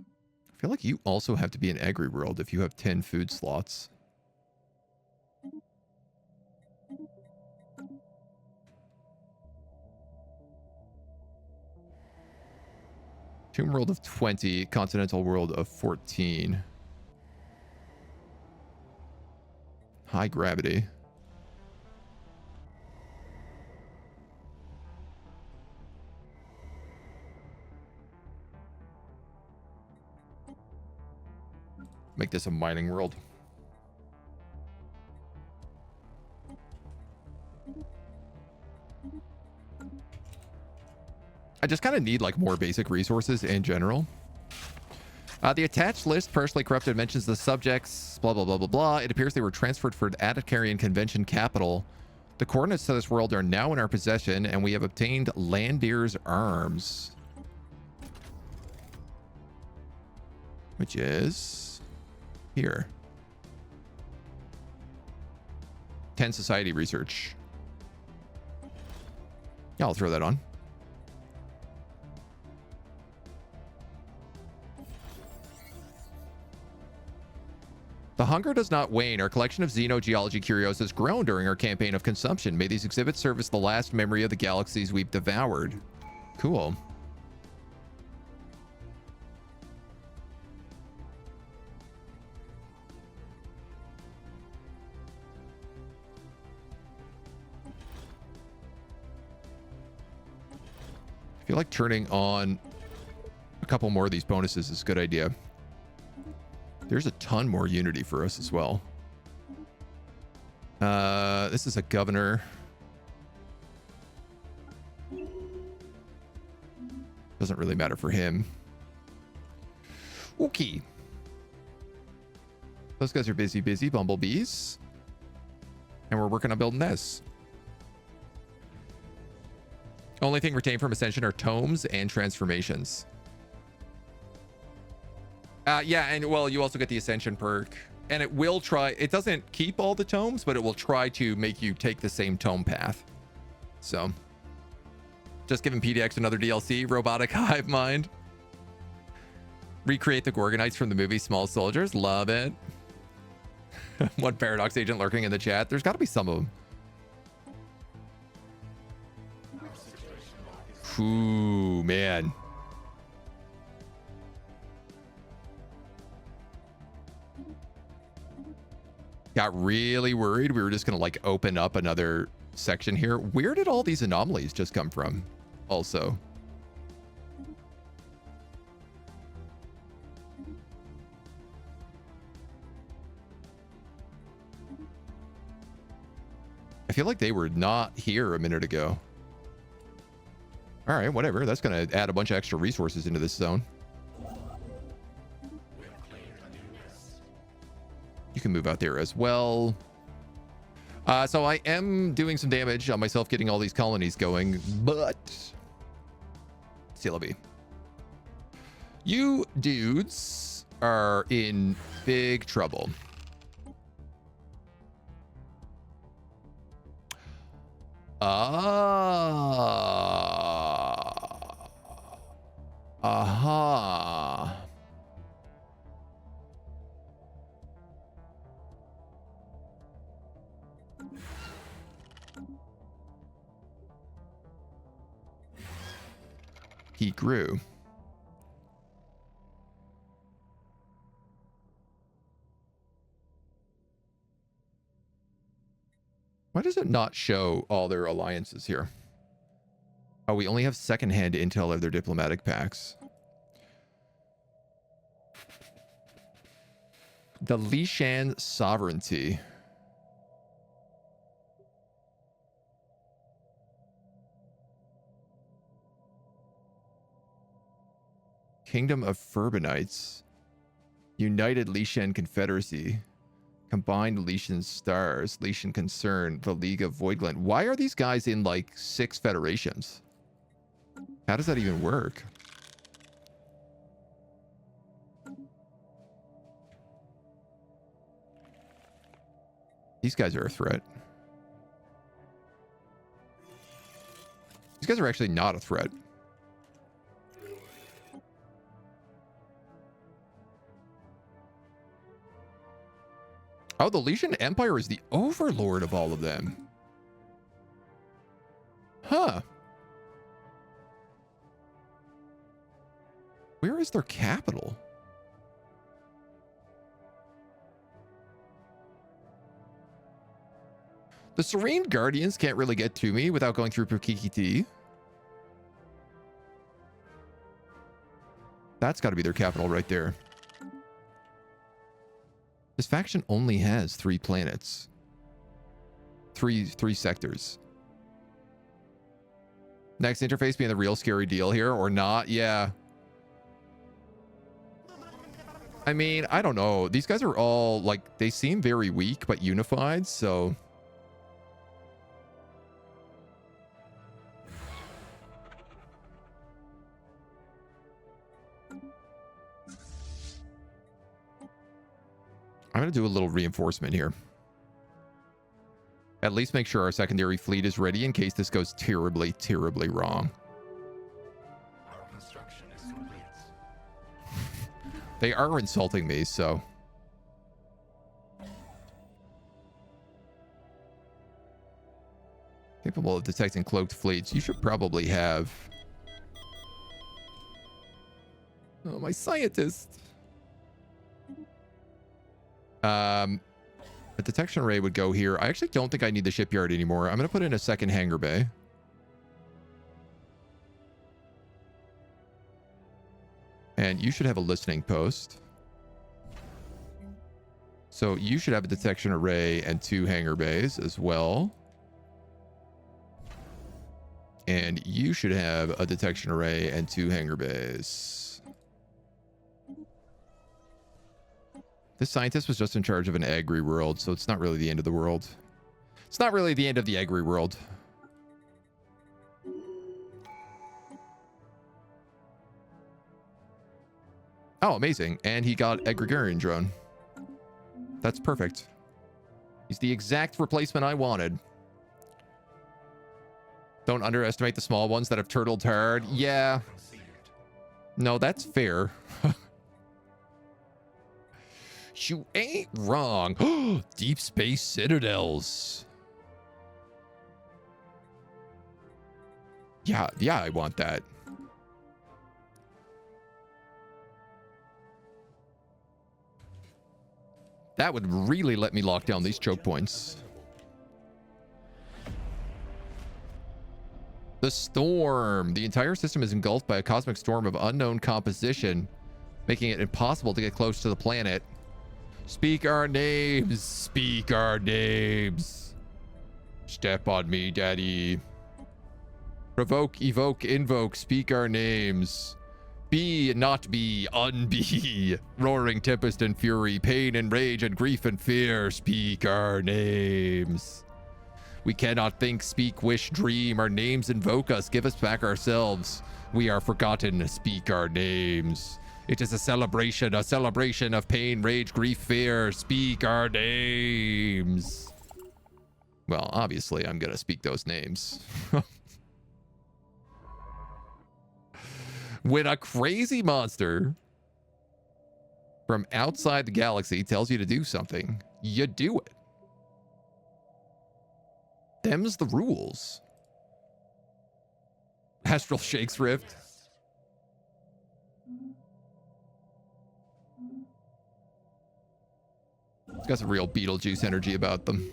feel like you also have to be an agri world if you have 10 food slots. Tomb world of 20, continental world of 14. High gravity. Make this a mining world. I just kind of need like more basic resources in general. The attached list, partially corrupted, mentions the subjects, blah, blah, blah, blah, blah. It appears they were transferred for the Atticarian Convention capital. The coordinates to this world are now in our possession, and we have obtained Landir's arms. Which is here. 10 society research. Yeah, I'll throw that on. The hunger does not wane. Our collection of xenogeology curios has grown during our campaign of consumption. May these exhibits serve as the last memory of the galaxies we've devoured. Cool. I feel like turning on a couple more of these bonuses is a good idea. There's a ton more unity for us as well. This is a governor. Doesn't really matter for him. Okay. Those guys are busy bumblebees. And we're working on building this. Only thing retained from Ascension are tomes and transformations. Yeah, and well, you also get the Ascension perk. And it will try... It doesn't keep all the tomes, but it will try to make you take the same tome path. So... Just giving PDX another DLC, Robotic Hive Mind. Recreate the Gorgonites from the movie Small Soldiers. Love it. One Paradox agent lurking in the chat. There's got to be some of them. Ooh, man. Got really worried we were just going to like open up another section here. Where did all these anomalies just come from? Also. I feel like they were not here a minute ago. All right, whatever. That's going to add a bunch of extra resources into this zone. You can move out there as well. So I am doing some damage on myself getting all these colonies going, but CLB. You dudes are in big trouble. Aha. He grew. Why does it not show all their alliances here? Oh, we only have secondhand intel of their diplomatic pacts. The Lishan sovereignty. Kingdom of Furbanites. United Lishan Confederacy. Combined Lishan Stars. Lishan Concern. The League of Voidglint. Why are these guys in like 6 federations? How does that even work? These guys are a threat. These guys are actually not a threat. Oh, the Lishan Empire is the overlord of all of them. Huh. Where is their capital? The Serene Guardians can't really get to me without going through Pukikiti. That's got to be their capital right there. This faction only has 3 planets. Three sectors. Next interface being the real scary deal here, or not? Yeah. I mean, I don't know. These guys are all, like, they seem very weak, but unified, so... I'm going to do a little reinforcement here. At least make sure our secondary fleet is ready in case this goes terribly, terribly wrong. Our construction is complete. They are insulting me, so... Capable of detecting cloaked fleets. You should probably have... Oh, my scientist! A detection array would go here. I actually don't think I need the shipyard anymore. I'm going to put in a second hangar bay. And you should have a listening post. So you should have a detection array and 2 hangar bays as well. And you should have a detection array and 2 hangar bays. This scientist was just in charge of an agri world, so it's not really the end of the world. It's not really the end of the agri world. Oh, amazing. And he got a Gregarian drone. That's perfect. He's the exact replacement I wanted. Don't underestimate the small ones that have turtled hard. Yeah. Conceived. No, that's fair. You ain't wrong. Deep space citadels. Yeah, I want that. That would really let me lock down these choke points. The storm. The entire system is engulfed by a cosmic storm of unknown composition, making it impossible to get close to the planet. Speak our names. Speak our names. Step on me, daddy. Provoke, evoke, invoke. Speak our names. Be, not be, unbe. Roaring tempest and fury. Pain and rage and grief and fear. Speak our names. We cannot think, speak, wish, dream. Our names invoke us. Give us back ourselves. We are forgotten. Speak our names. It is a celebration of pain, rage, grief, fear. Speak our names. Well, obviously, I'm going to speak those names. When a crazy monster from outside the galaxy tells you to do something, you do it. Them's the rules. Astral Shakes Rift. It's got some real Beetlejuice energy about them.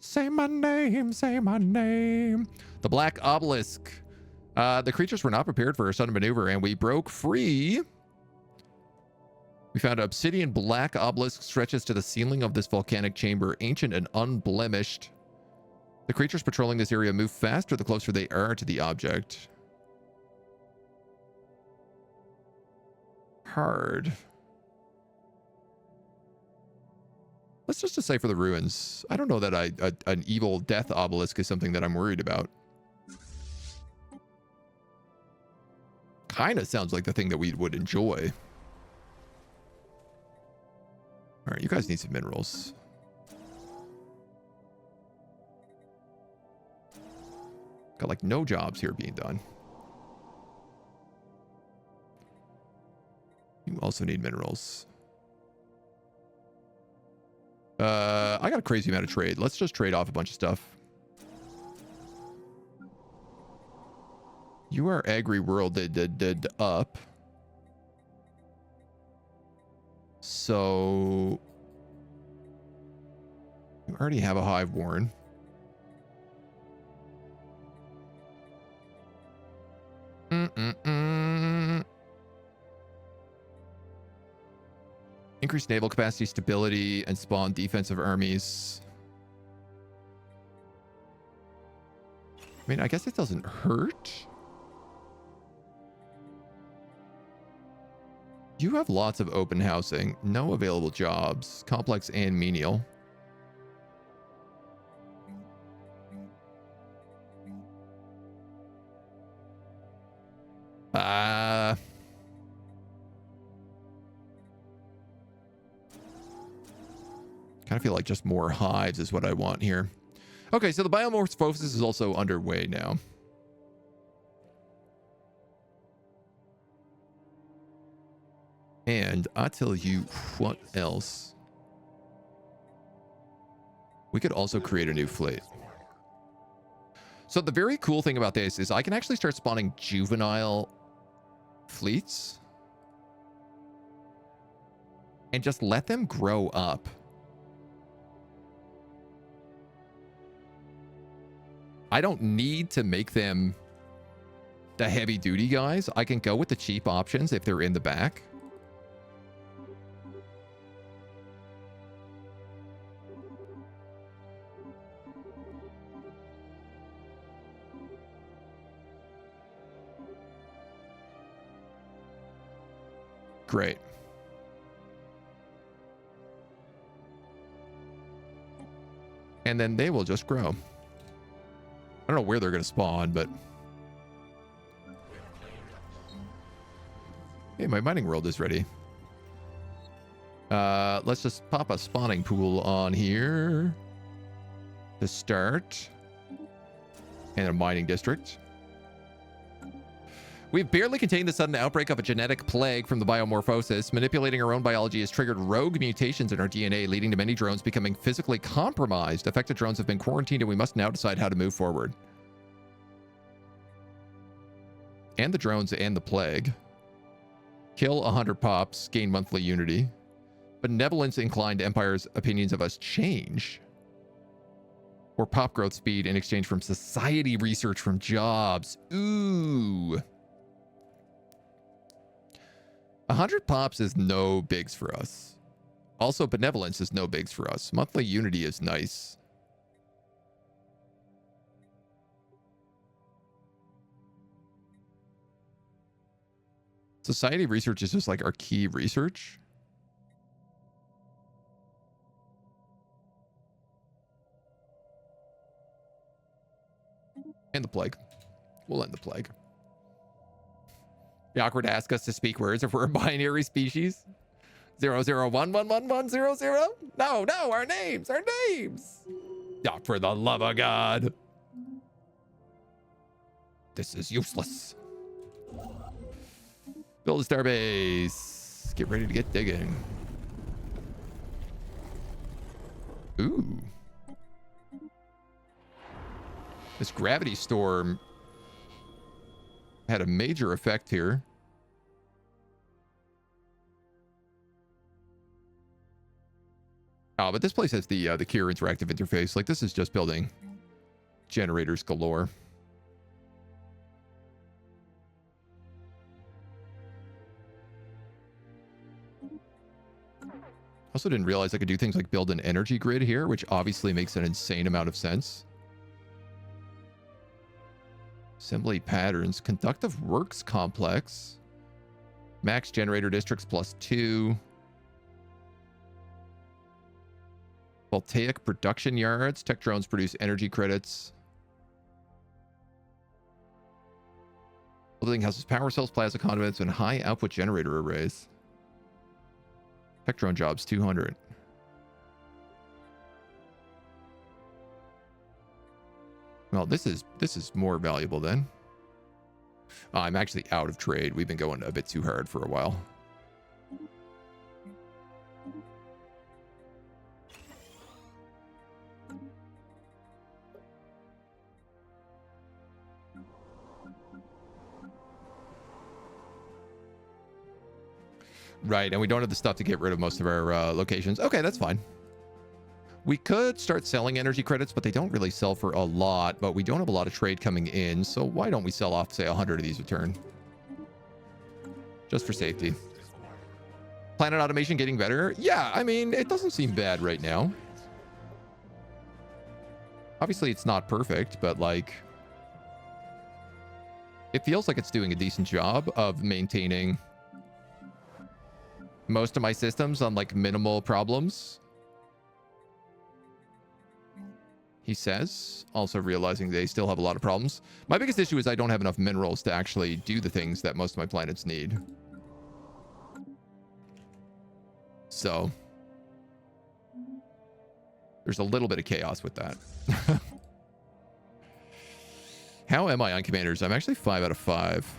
Say my name, say my name. The Black Obelisk. The creatures were not prepared for a sudden maneuver, and we broke free. We found an obsidian black obelisk stretches to the ceiling of this volcanic chamber, ancient and unblemished. The creatures patrolling this area move faster the closer they are to the object. Hard. Let's just decipher the ruins. I don't know that an evil death obelisk is something that I'm worried about. Kind of sounds like the thing that we would enjoy. All right, you guys need some minerals. Got like no jobs here being done. You also need minerals. I got a crazy amount of trade. Let's just trade off a bunch of stuff. You are agri-worlded up. So you already have a hive worn. Increase naval capacity, stability, and spawn defensive armies. I mean, I guess it doesn't hurt. You have lots of open housing, no available jobs, complex and menial. Kind of feel like just more hives is what I want here. Okay, so the biomorphosis is also underway now. And I tell you what else. We could also create a new fleet. So the very cool thing about this is I can actually start spawning juvenile fleets and just let them grow up. I don't need to make them the heavy duty guys. I can go with the cheap options if they're in the back. Great. And then they will just grow. I don't know where they're going to spawn, but... Hey, my mining world is ready. Let's just pop a spawning pool on here to start. And a mining district. We've barely contained the sudden outbreak of a genetic plague from the biomorphosis. Manipulating our own biology has triggered rogue mutations in our DNA, leading to many drones becoming physically compromised. Affected drones have been quarantined, and we must now decide how to move forward. And the drones and the plague. Kill 100 pops, gain monthly unity. Benevolence-inclined empires' opinions of us change. Or pop growth speed in exchange from society research from jobs. Ooh. 100 pops is no bigs for us. Also, benevolence is no bigs for us. Monthly unity is nice. Society research is just like our key research. And the plague. We'll end the plague. Be awkward to ask us to speak words if we're a binary species. 001111100. No, our names, Oh, for the love of God. This is useless. Build a starbase. Get ready to get digging. Ooh. This gravity storm had a major effect here. Oh, but this place has the Cure interactive interface. Like, this is just building generators galore. Also didn't realize I could do things like build an energy grid here, which obviously makes an insane amount of sense. Assembly patterns. Conductive works complex. Max generator districts +2. Voltaic production yards. Tech drones produce energy credits. Building houses power cells, plasma conduits, and high output generator arrays. Tech drone jobs 200. Well, this is more valuable then. I'm actually out of trade. We've been going a bit too hard for a while. Right, and we don't have the stuff to get rid of most of our locations. Okay, that's fine. We could start selling energy credits, but they don't really sell for a lot, but we don't have a lot of trade coming in, so why don't we sell off, say, 100 of these a turn? Just for safety. Planet automation getting better? Yeah, I mean, it doesn't seem bad right now. Obviously, it's not perfect, but, like, it feels like it's doing a decent job of maintaining most of my systems on, like, minimal problems. He says, also realizing they still have a lot of problems. My biggest issue is I don't have enough minerals to actually do the things that most of my planets need. So there's a little bit of chaos with that. How am I on commanders? I'm actually 5 out of 5.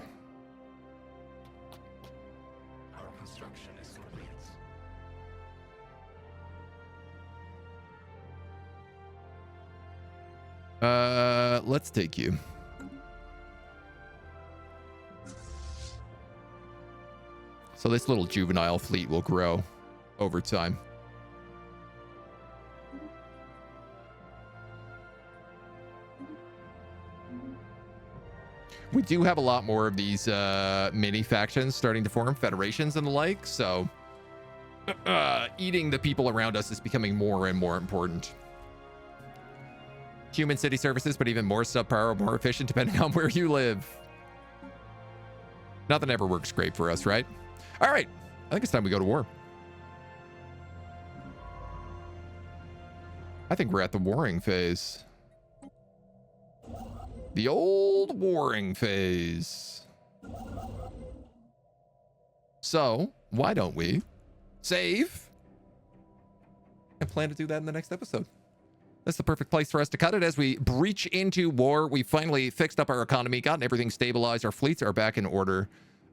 Our construction is complete. Let's take you. So this little juvenile fleet will grow over time. We do have a lot more of these mini factions starting to form, federations and the like, so eating the people around us is becoming more and more important. Human city services, but even more subpar or more efficient depending on where you live. Nothing ever works great for us, right? All right, I think it's time we go to war. I think we're at the warring phase. The old warring phase. So why don't we save and plan to do that in the next episode? That's the perfect place for us to cut it as we breach into war. We finally fixed up our economy, gotten everything stabilized. Our fleets are back in order,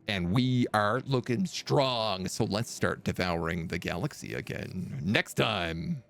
and we are looking strong. So let's start devouring the galaxy again next time.